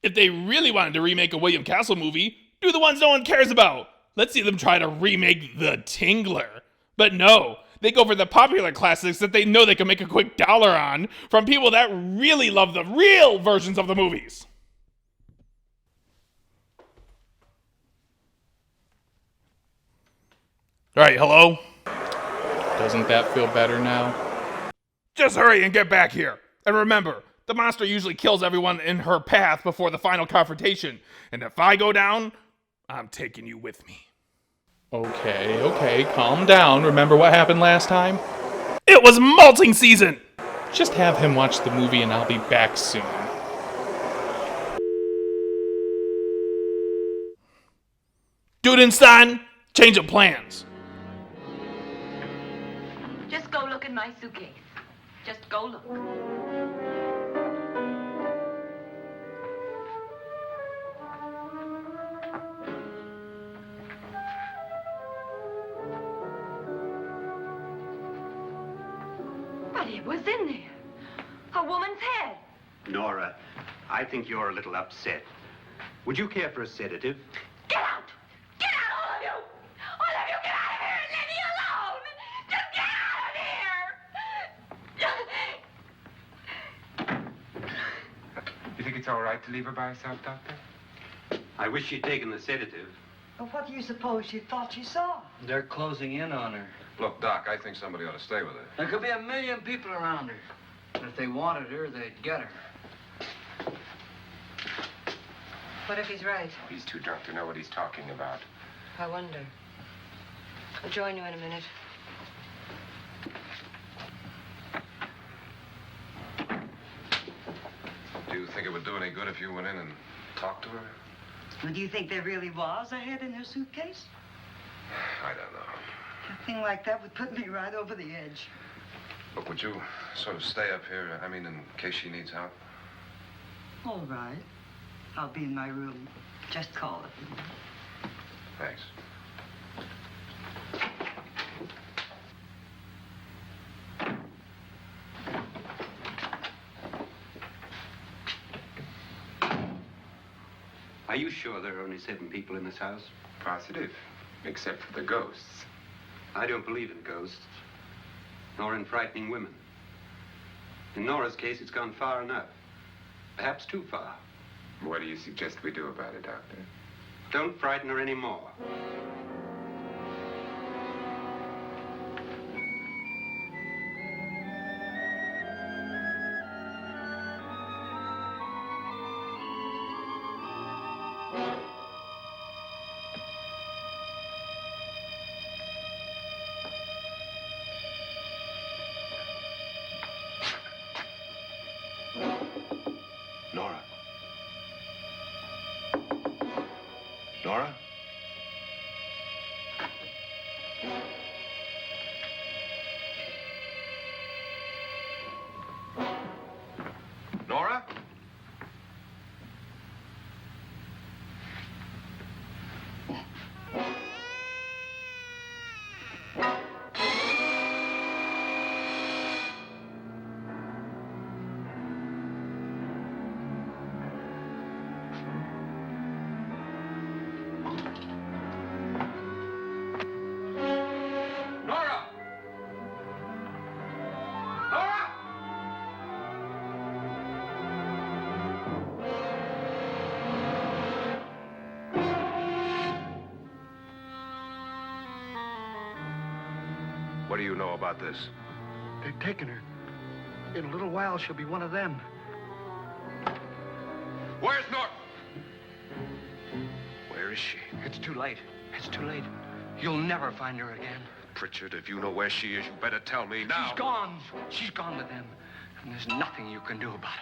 If they really wanted to remake a William Castle movie, do the ones no one cares about. Let's see them try to remake The Tingler. But no, they go for the popular classics that they know they can make a quick dollar on from people that really love the real versions of the movies. All right, hello? Doesn't that feel better now? Just hurry and get back here. And remember, the monster usually kills everyone in her path before the final confrontation. And if I go down, I'm taking you with me. Okay, calm down. Remember what happened last time? It was malting season! Just have him watch the movie and I'll be back soon. Dudenstein, change of plans. Just go look in my suitcase. Just go look. But it was in there. A woman's head. Nora, I think you're a little upset. Would you care for a sedative? Get out! Get out, all of you! All of you, get out of here and leave me alone! Just get out of here! You think it's all right to leave her by herself, Doctor? I wish she'd taken the sedative. Well, what do you suppose she thought she saw? They're closing in on her. Look, Doc, I think somebody ought to stay with her. There could be 1 million people around her. And if they wanted her, they'd get her. What if he's right? He's too drunk to know what he's talking about. I wonder. I'll join you in a minute. Do you think it would do any good if you went in and talked to her? Well, do you think there really was a head in her suitcase? I don't know. A thing like that would put me right over the edge. Look, would you sort of stay up here, I mean, in case she needs help? All right. I'll be in my room. Just call it. Thanks. Are you sure there are only 7 people in this house? Positive, except for the ghosts. I don't believe in ghosts, nor in frightening women. In Nora's case, it's gone far enough. Perhaps too far. What do you suggest we do about it, Doctor? Don't frighten her anymore. Nora? Nora? Nora? Nora! Nora! What do you know about this? They've taken her. In a little while, she'll be one of them. Where's Nora? Where is she? It's too late. It's too late. You'll never find her again. Pritchard, if you know where she is, you better tell me now. She's gone. She's gone with them. And there's nothing you can do about it.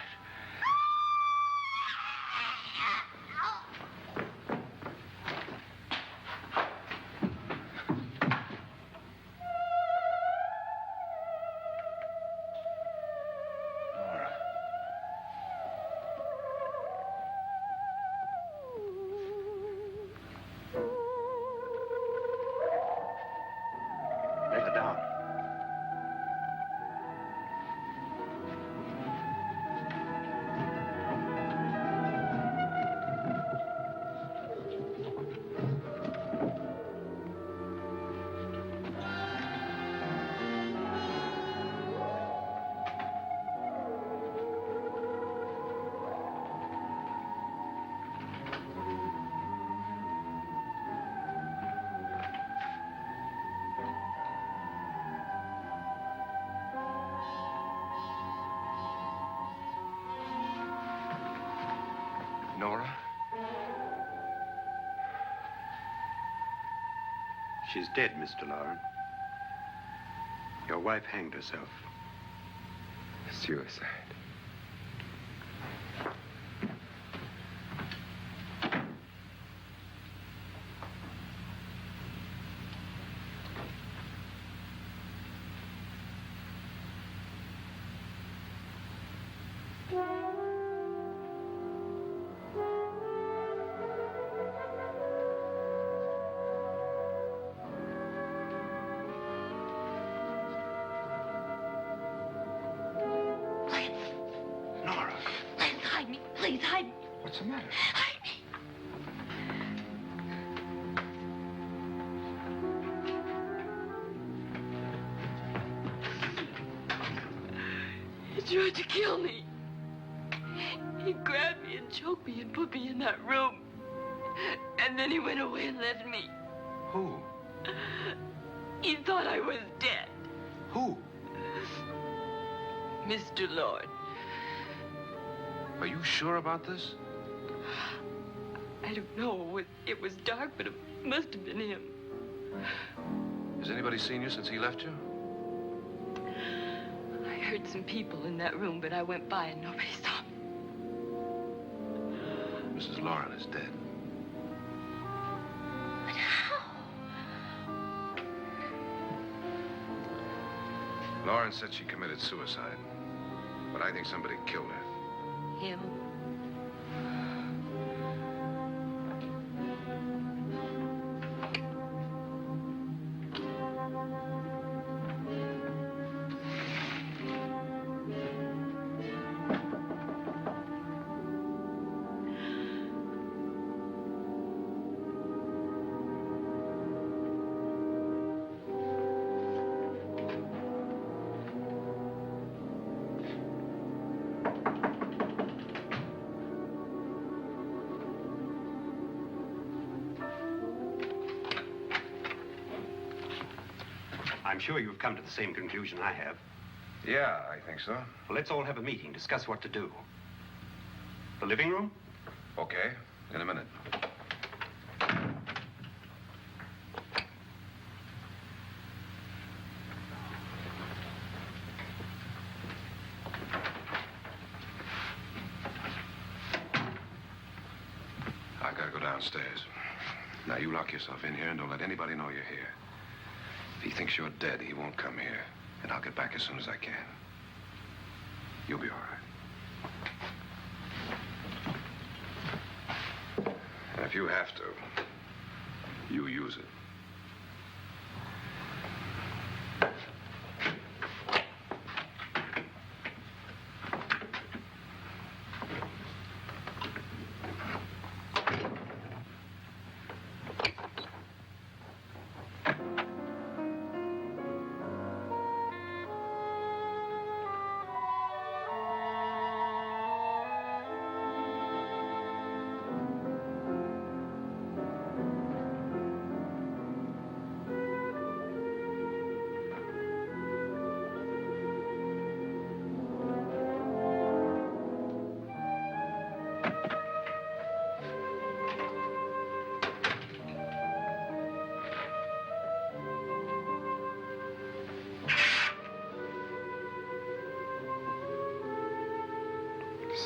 Nora. Let her down. Nora? She's dead, Mr. Lauren. Your wife hanged herself. Suicide. Nora. Hide me, please, hide me. What's the matter? Hide me. He tried to kill me. He grabbed me and choked me and put me in that room. And then he went away and left me. Who? He thought I was dead. Who? Mr. Lord. Are you sure about this? I don't know. It was dark, but it must have been him. Has anybody seen you since he left you? I heard some people in that room, but I went by and nobody saw me. Mrs. Lauren is dead. But how? Lauren said she committed suicide, but I think somebody killed her. Him? I'm sure you've come to the same conclusion I have. Yeah, I think so. Well, let's all have a meeting, discuss what to do. The living room? Okay, in a minute. I gotta go downstairs. Now, you lock yourself in here and don't let anybody know you're here. If he thinks you're dead, he won't come here. And I'll get back as soon as I can. You'll be all right. And if you have to, you use it.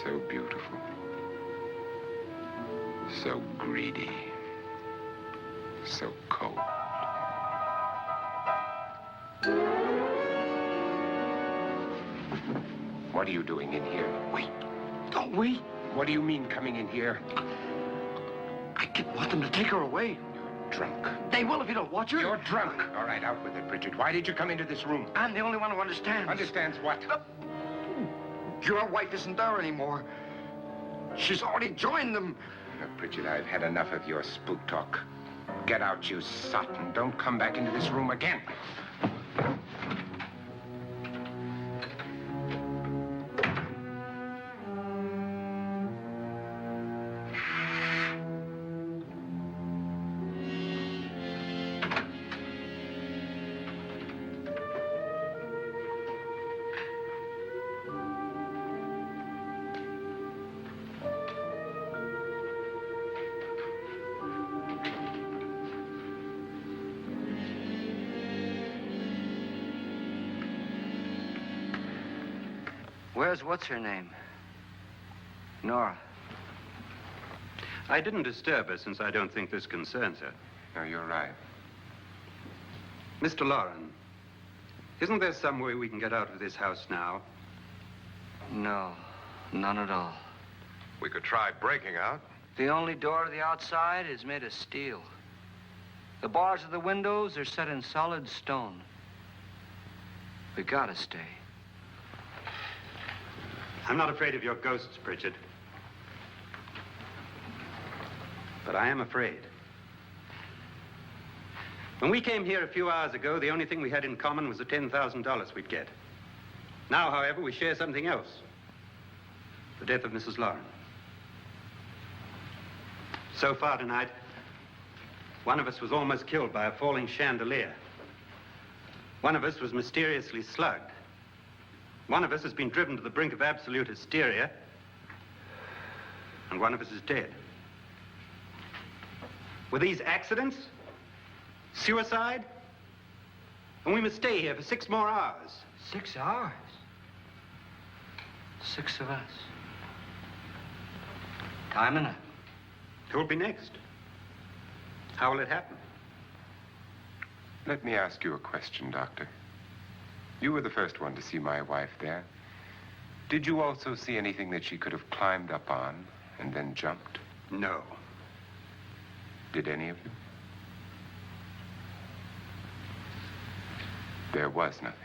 So beautiful. So greedy. So cold. What are you doing in here? Wait. Don't wait. What do you mean coming in here? I didn't want them to take her away. Drunk. They will if you don't watch her. You're drunk. All right, out with it, Bridget. Why did you come into this room? I'm the only one who understands. Understands what? Your wife isn't there anymore. She's already joined them. Bridget, I've had enough of your spook talk. Get out, you sot, and don't come back into this room again. Where's what's-her-name? Nora. I didn't disturb her since I don't think this concerns her. No, you're right. Mr. Lauren, isn't there some way we can get out of this house now? No, none at all. We could try breaking out. The only door to the outside is made of steel. The bars of the windows are set in solid stone. We gotta stay. I'm not afraid of your ghosts, Pritchard. But I am afraid. When we came here a few hours ago, the only thing we had in common was the $10,000 we'd get. Now, however, we share something else. The death of Mrs. Lauren. So far tonight, one of us was almost killed by a falling chandelier. One of us was mysteriously slugged. One of us has been driven to the brink of absolute hysteria, and one of us is dead. Were these accidents? Suicide? And we must stay here for 6 more hours. 6 hours? 6 of us. Time enough. Who'll be next? How will it happen? Let me ask you a question, Doctor. You were the first one to see my wife there. Did you also see anything that she could have climbed up on and then jumped? No. Did any of you? There was nothing.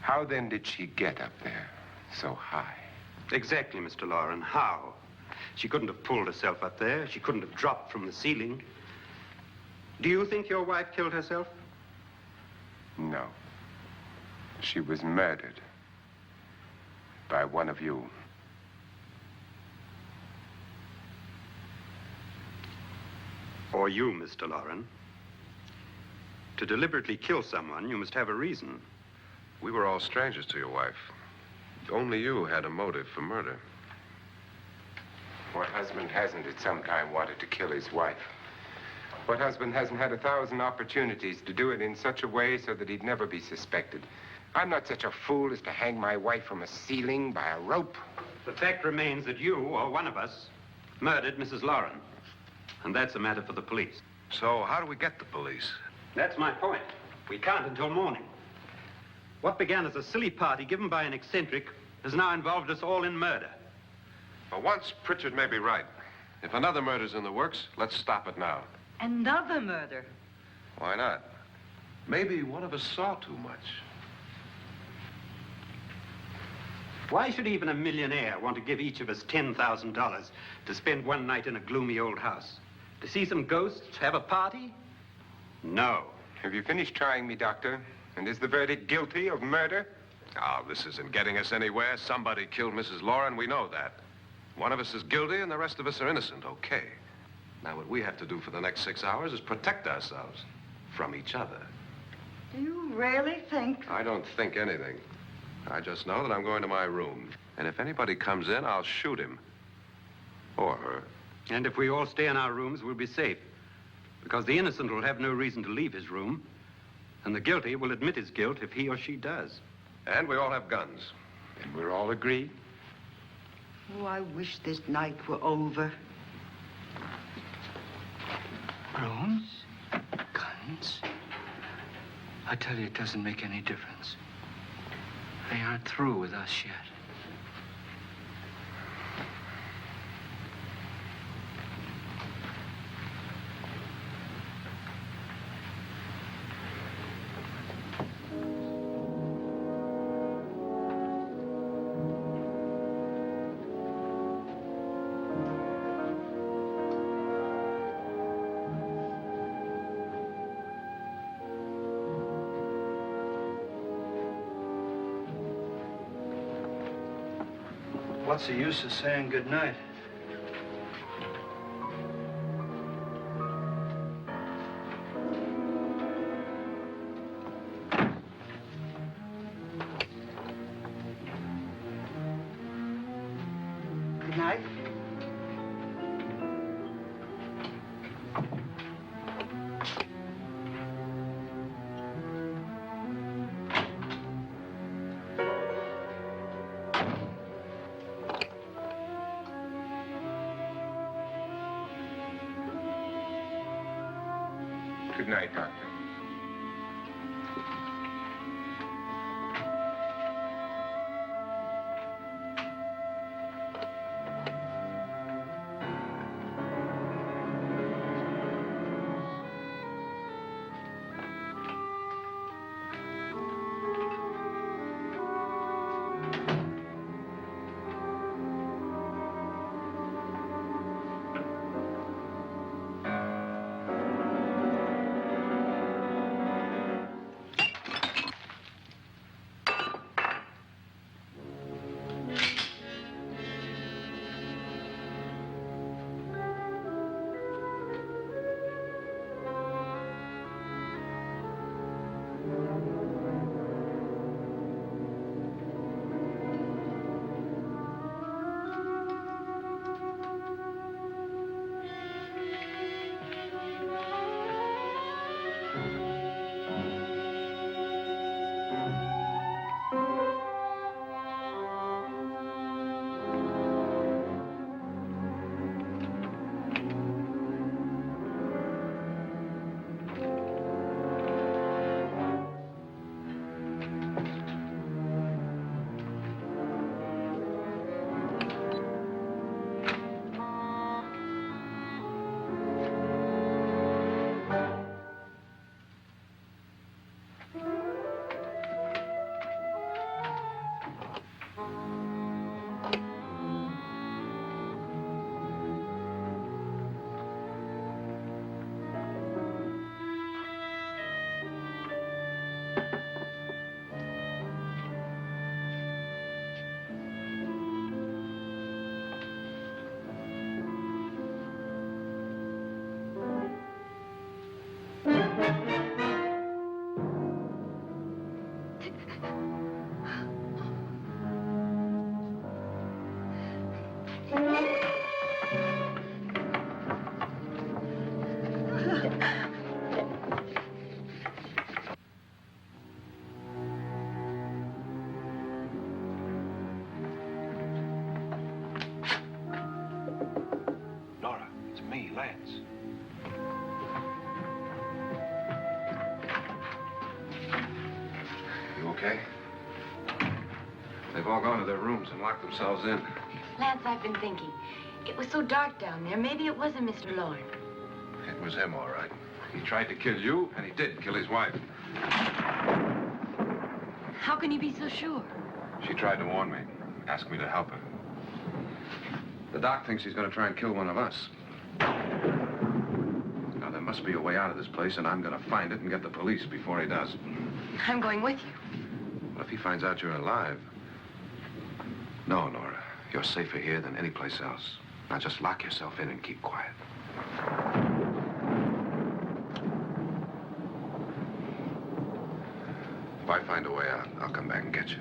How then did she get up there so high? Exactly, Mr. Loren. How? She couldn't have pulled herself up there. She couldn't have dropped from the ceiling. Do you think your wife killed herself? No. She was murdered by one of you. Or you, Mr. Loren. To deliberately kill someone, you must have a reason. We were all strangers to your wife. Only you had a motive for murder. What husband hasn't at some time wanted to kill his wife? What husband hasn't had 1,000 opportunities to do it in such a way so that he'd never be suspected? I'm not such a fool as to hang my wife from a ceiling by a rope. The fact remains that you, or one of us, murdered Mrs. Loren. And that's a matter for the police. So how do we get the police? That's my point. We can't until morning. What began as a silly party given by an eccentric has now involved us all in murder. For once, Pritchard may be right. If another murder's in the works, let's stop it now. Another murder. Why not? Maybe one of us saw too much. Why should even a millionaire want to give each of us $10,000 to spend one night in a gloomy old house? To see some ghosts, have a party? No. Have you finished trying me, Doctor? And is the verdict guilty of murder? Oh, this isn't getting us anywhere. Somebody killed Mrs. Loren, we know that. One of us is guilty and the rest of us are innocent, okay. Now, what we have to do for the next 6 hours is protect ourselves from each other. Do you really think? I don't think anything. I just know that I'm going to my room. And if anybody comes in, I'll shoot him. Or her. And if we all stay in our rooms, we'll be safe. Because the innocent will have no reason to leave his room. And the guilty will admit his guilt if he or she does. And we all have guns. And we're all agreed? Oh, I wish this night were over. Rooms? Guns? I tell you, it doesn't make any difference. They aren't through with us yet. What's the use of saying goodnight? Good night. Good night, Doctor. You okay? They've all gone to their rooms and locked themselves in. Lance, I've been thinking. It was so dark down there. Maybe it wasn't Mr. Lorne. It was him, all right. He tried to kill you, and he did kill his wife. How can you be so sure? She tried to warn me, asked me to help her. The doc thinks he's going to try and kill one of us. Now, there must be a way out of this place, and I'm going to find it and get the police before he does. I'm going with you. Well, if he finds out you're alive... No, Nora. You're safer here than any place else. Now, just lock yourself in and keep quiet. If I find a way out, I'll come back and get you.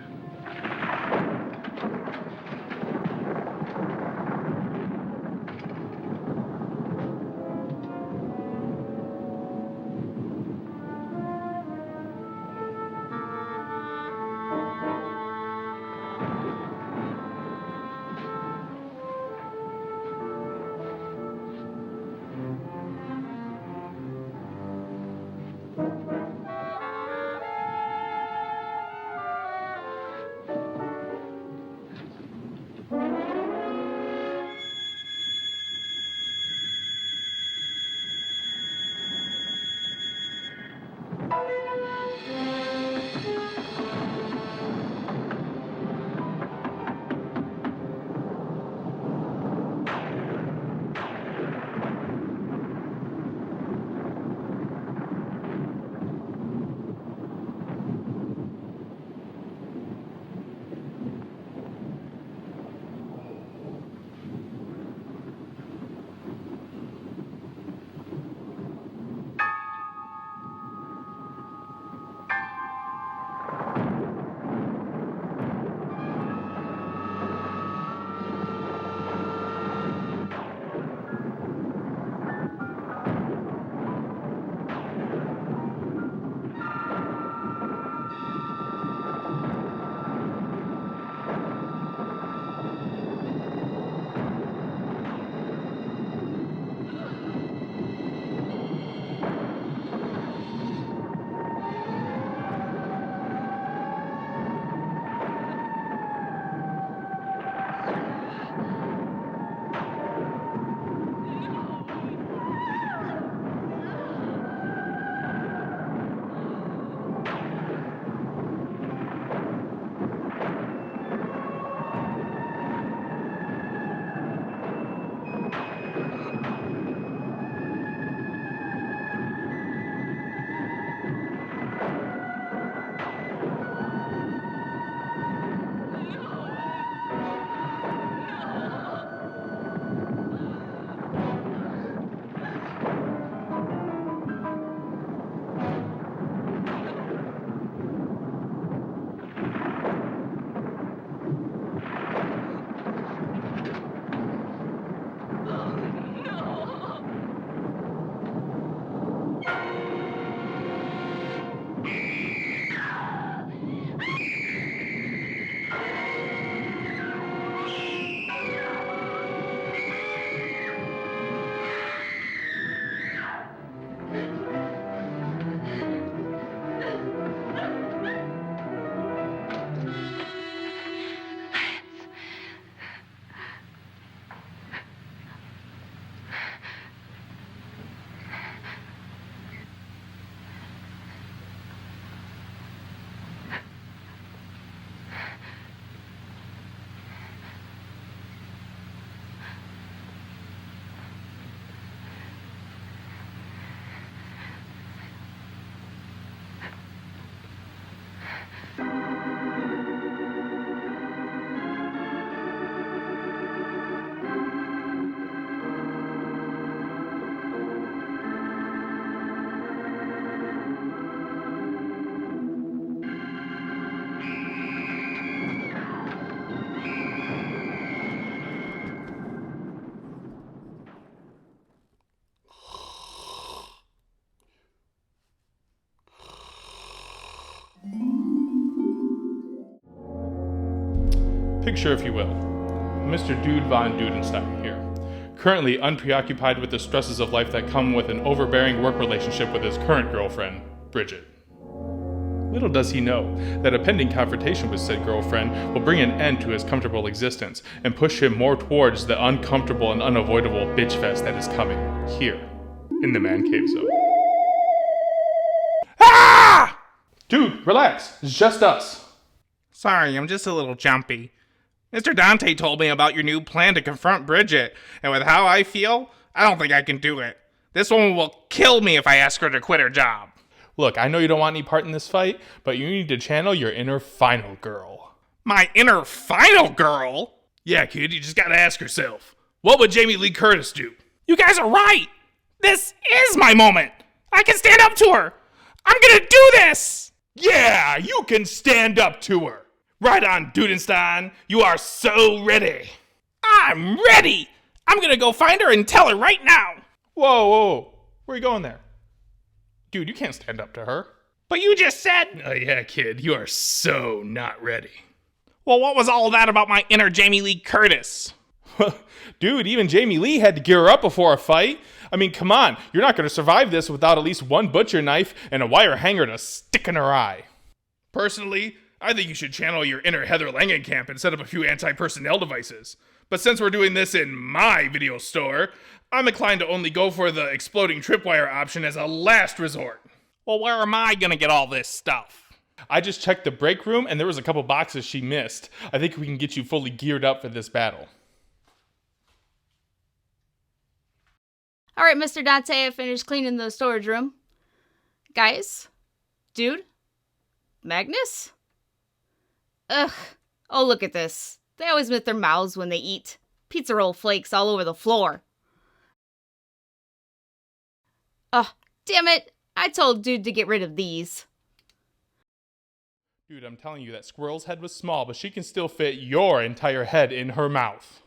Picture, if you will, Mr. Dude von Dudenstein here, currently unpreoccupied with the stresses of life that come with an overbearing work relationship with his current girlfriend, Bridget. Little does he know that a pending confrontation with said girlfriend will bring an end to his comfortable existence and push him more towards the uncomfortable and unavoidable bitch fest that is coming here in the Man Cave Zone. Ah! Dude, relax. It's just us. Sorry, I'm just a little jumpy. Mr. Dante told me about your new plan to confront Bridget, and with how I feel, I don't think I can do it. This woman will kill me if I ask her to quit her job. Look, I know you don't want any part in this fight, but you need to channel your inner final girl. My inner final girl? Yeah, kid, you just gotta ask yourself, what would Jamie Lee Curtis do? You guys are right! This is my moment! I can stand up to her! I'm gonna do this! Yeah, you can stand up to her! Right on, Dudenstein, you are so ready! I'm ready! I'm gonna go find her and tell her right now! Whoa, where are you going there? Dude, you can't stand up to her. But you just said... Oh yeah, kid, you are so not ready. Well, what was all that about my inner Jamie Lee Curtis? Dude, even Jamie Lee had to gear up before a fight. I mean, come on, you're not going to survive this without at least one butcher knife and a wire hanger to stick in her eye. Personally, I think you should channel your inner Heather Langenkamp and set up a few anti-personnel devices. But since we're doing this in my video store, I'm inclined to only go for the exploding tripwire option as a last resort. Well, where am I gonna get all this stuff? I just checked the break room and there was a couple boxes she missed. I think we can get you fully geared up for this battle. All right, Mr. Dante, I finished cleaning the storage room. Guys? Dude? Magnus? Ugh. Oh, look at this. They always miss their mouths when they eat. Pizza roll flakes all over the floor. Oh, damn it. I told Dude to get rid of these. Dude, I'm telling you, that squirrel's head was small, but she can still fit your entire head in her mouth.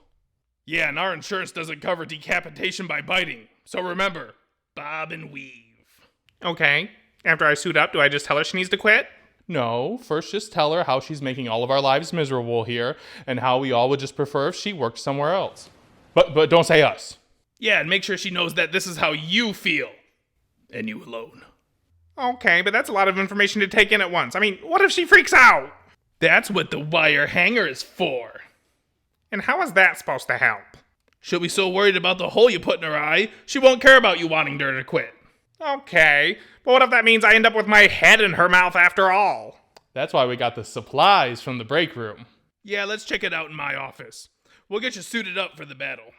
Yeah, and our insurance doesn't cover decapitation by biting. So remember, bob and weave. Okay. After I suit up, do I just tell her she needs to quit? No, first just tell her how she's making all of our lives miserable here, and how we all would just prefer if she worked somewhere else. But don't say us. Yeah, and make sure she knows that this is how you feel. And you alone. Okay, but that's a lot of information to take in at once. I mean, what if she freaks out? That's what the wire hanger is for. And how is that supposed to help? She'll be so worried about the hole you put in her eye, she won't care about you wanting her to quit. Okay, but what if that means I end up with my head in her mouth after all? That's why we got the supplies from the break room. Yeah, let's check it out in my office. We'll get you suited up for the battle.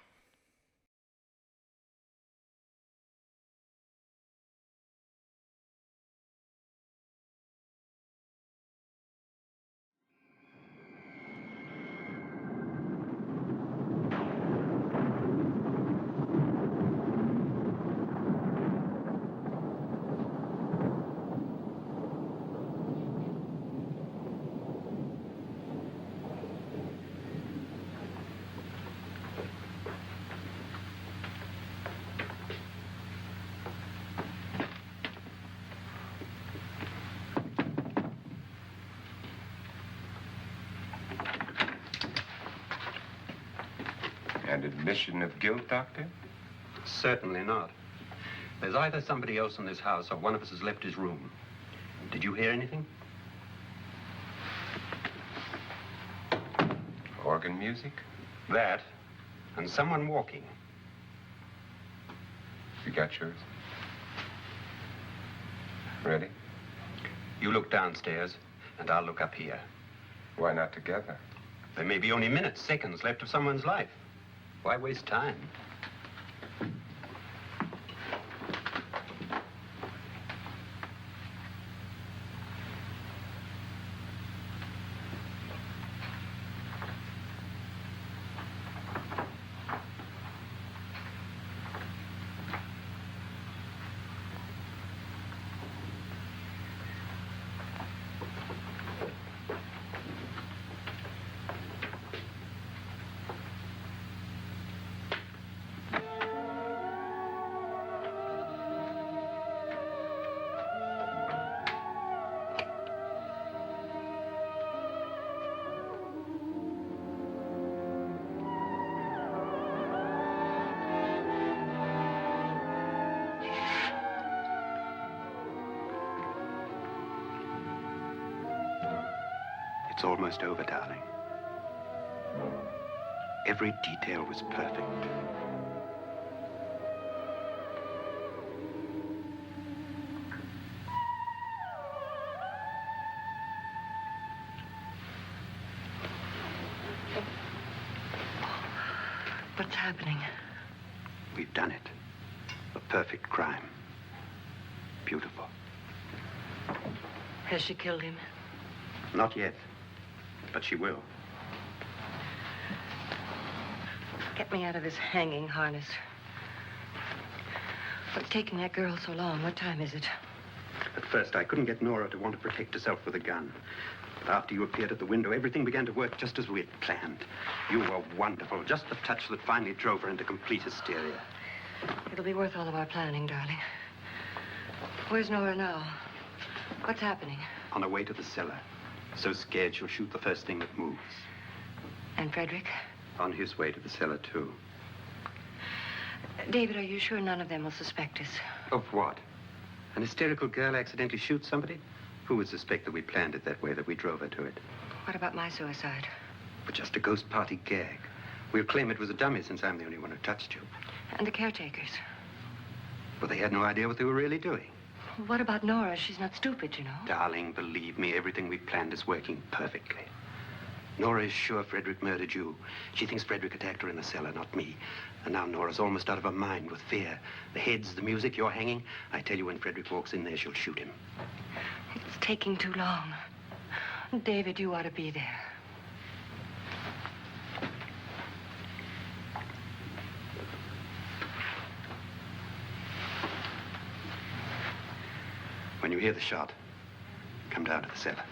An admission of guilt, Doctor? Certainly not. There's either somebody else in this house or one of us has left his room. Did you hear anything? Organ music? That, and someone walking. You got yours? Ready? You look downstairs, and I'll look up here. Why not together? There may be only minutes, seconds left of someone's life. Why waste time? It's almost over, darling. Every detail was perfect. What's happening? We've done it. A perfect crime. Beautiful. Has she killed him? Not yet, but she will. Get me out of this hanging harness. What's taking that girl so long? What time is it? At first, I couldn't get Nora to want to protect herself with a gun. But after you appeared at the window, everything began to work just as we had planned. You were wonderful. Just the touch that finally drove her into complete hysteria. It'll be worth all of our planning, darling. Where's Nora now? What's happening? On her way to the cellar. So scared she'll shoot the first thing that moves. And Frederick? On his way to the cellar, too. David, are you sure none of them will suspect us? Of what? An hysterical girl accidentally shoots somebody? Who would suspect that we planned it that way, that we drove her to it? What about my suicide? But just a ghost party gag. We'll claim it was a dummy since I'm the only one who touched you. And the caretakers? Well, they had no idea what they were really doing. What about Nora? She's not stupid, you know. Darling, believe me, everything we planned is working perfectly. Nora is sure Frederick murdered you. She thinks Frederick attacked her in the cellar, not me. And now Nora's almost out of her mind with fear. The heads, the music, you're hanging. I tell you, when Frederick walks in there, she'll shoot him. It's taking too long. David, you ought to be there. When you hear the shot, come down to the cellar.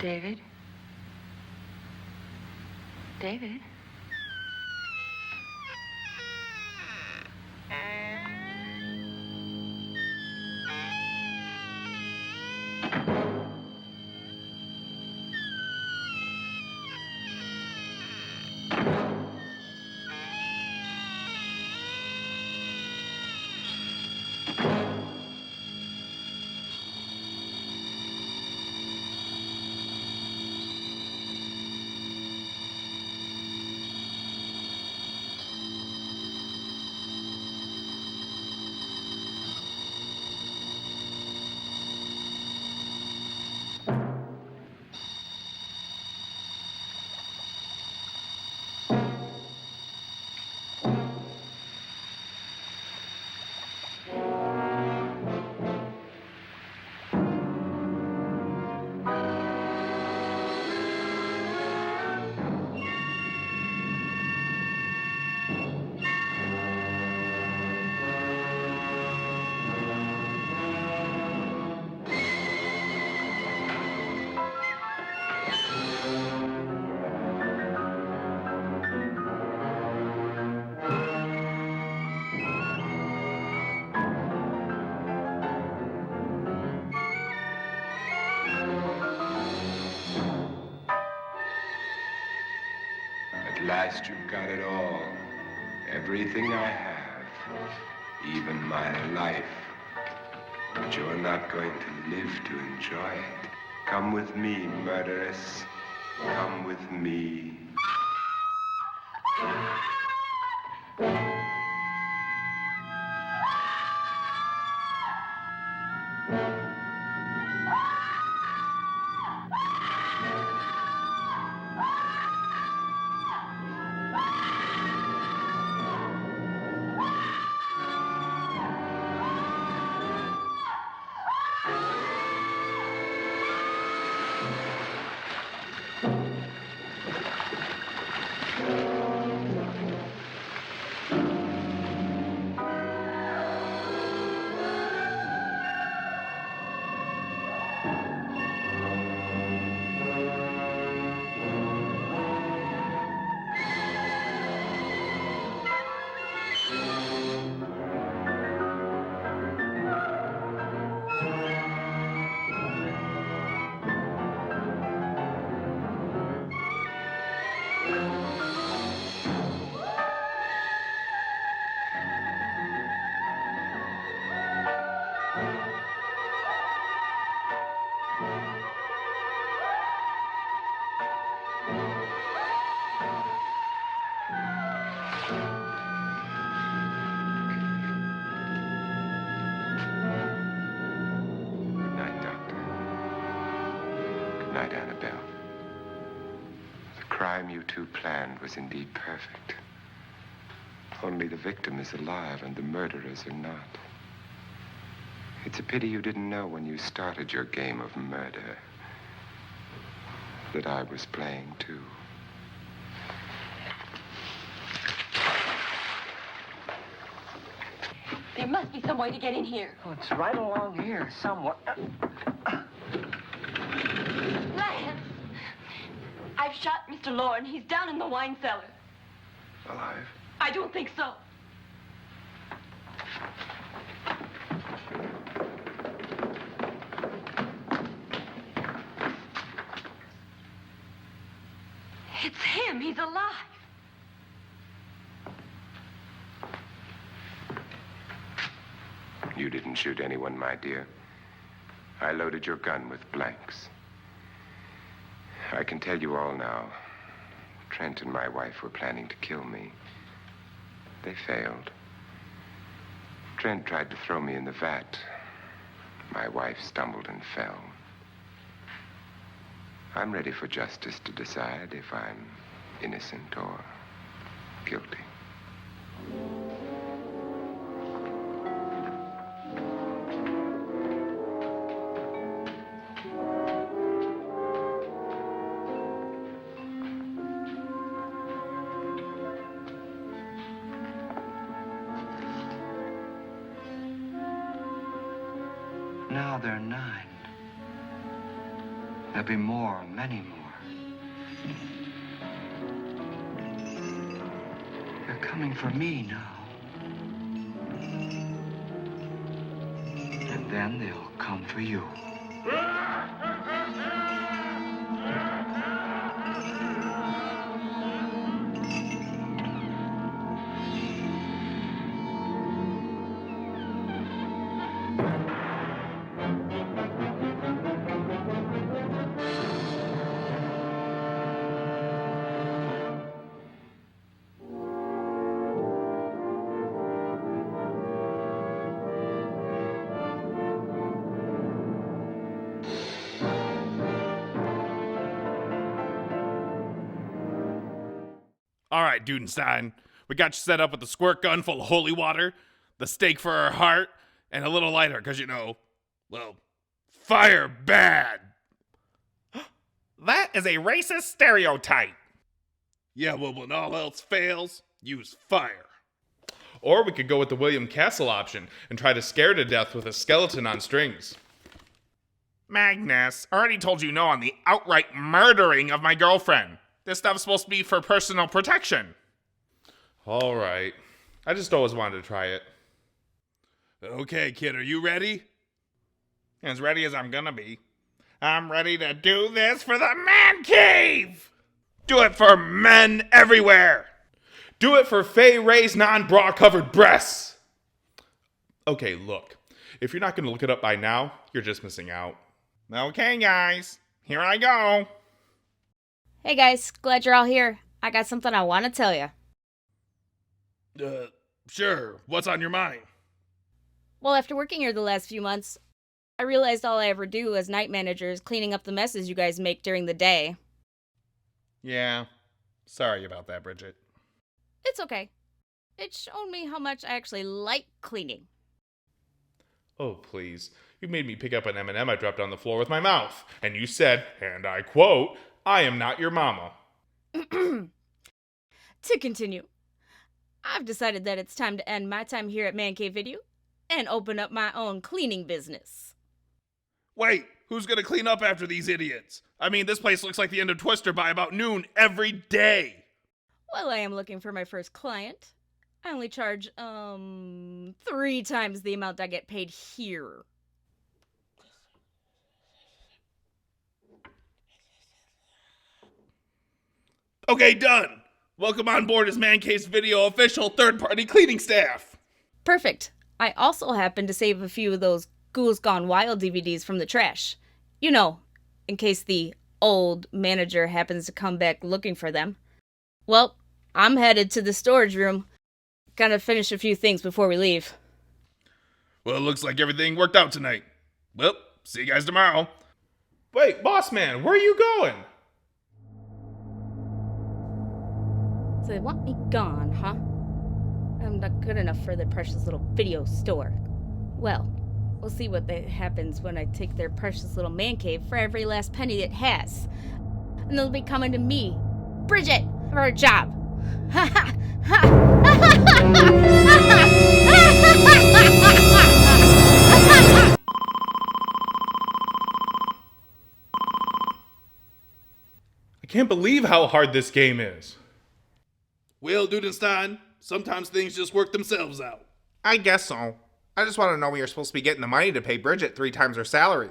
David? David? last you've got it all. Everything I have. Even my life. But you're not going to live to enjoy it. Come with me, murderess. Come with me. Annabelle. The crime you two planned was indeed perfect. Only the victim is alive and the murderers are not. It's a pity you didn't know when you started your game of murder that I was playing too. There must be some way to get in here. Oh, it's right along here somewhere. Lance! I've shot Mr. Lorne. He's down in the wine cellar. Alive? I don't think so. It's him. He's alive. You didn't shoot anyone, my dear. I loaded your gun with blanks. I can tell you all now. Trent and my wife were planning to kill me. They failed. Trent tried to throw me in the vat. My wife stumbled and fell. I'm ready for justice to decide if I'm innocent or guilty. Now there are 9. There'll be more, many more. They're coming for me now. And then they'll come for you. All right, Dudenstein. We got you set up with the squirt gun full of holy water, the stake for her heart, and a little lighter, because, well, fire bad. That is a racist stereotype. Yeah, well, when all else fails, use fire. Or we could go with the William Castle option and try to scare to death with a skeleton on strings. Magnus, I already told you no on the outright murdering of my girlfriend. This stuff's supposed to be for personal protection. All right. I just always wanted to try it. Okay, kid, are you ready? As ready as I'm gonna be. I'm ready to do this for the man cave! Do it for men everywhere. Do it for Faye Ray's non-bra covered breasts. Okay, look. If you're not going to look it up by now, you're just missing out. Okay, guys. Here I go. Hey guys, glad you're all here. I got something I want to tell you. Sure. What's on your mind? Well, after working here the last few months, I realized all I ever do as night manager is cleaning up the messes you guys make during the day. Yeah. Sorry about that, Bridget. It's okay. It's shown me how much I actually like cleaning. Oh, please. You made me pick up an M&M I dropped on the floor with my mouth. And you said, and I quote, I am not your mama. To continue, I've decided that it's time to end my time here at Mancave Video and open up my own cleaning business. Wait, who's gonna clean up after these idiots? I mean, this place looks like the end of Twister by about noon every day. Well, I am looking for my first client. I only charge, 3 times the amount I get paid here. Okay, done. Welcome on board as Mancave's Video official third-party cleaning staff. Perfect. I also happen to save a few of those Ghouls Gone Wild DVDs from the trash. You know, in case the old manager happens to come back looking for them. Well, I'm headed to the storage room. Gotta finish a few things before we leave. Well, it looks like everything worked out tonight. Well, see you guys tomorrow. Wait, boss man, where are you going? So they want me gone, huh? I'm not good enough for their precious little video store. Well, we'll see what happens when I take their precious little man cave for every last penny it has. And they'll be coming to me, Bridget, for a job. Ha ha ha! I can't believe how hard this game is. Well, Dudenstein, sometimes things just work themselves out. I guess so. I just want to know where you're supposed to be getting the money to pay Bridget 3 times her salary.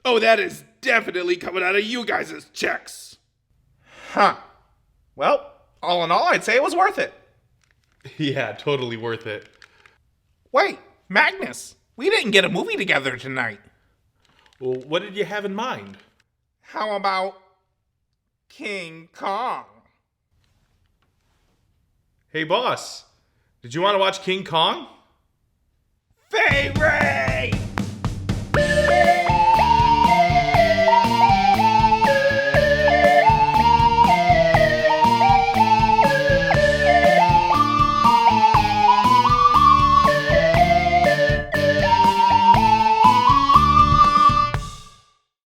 Oh, that is definitely coming out of you guys' checks. Huh. Well, all in all, I'd say it was worth it. Yeah, totally worth it. Wait, Magnus, we didn't get a movie together tonight. Well, what did you have in mind? How about King Kong? Hey, boss, did you want to watch King Kong? Favorite!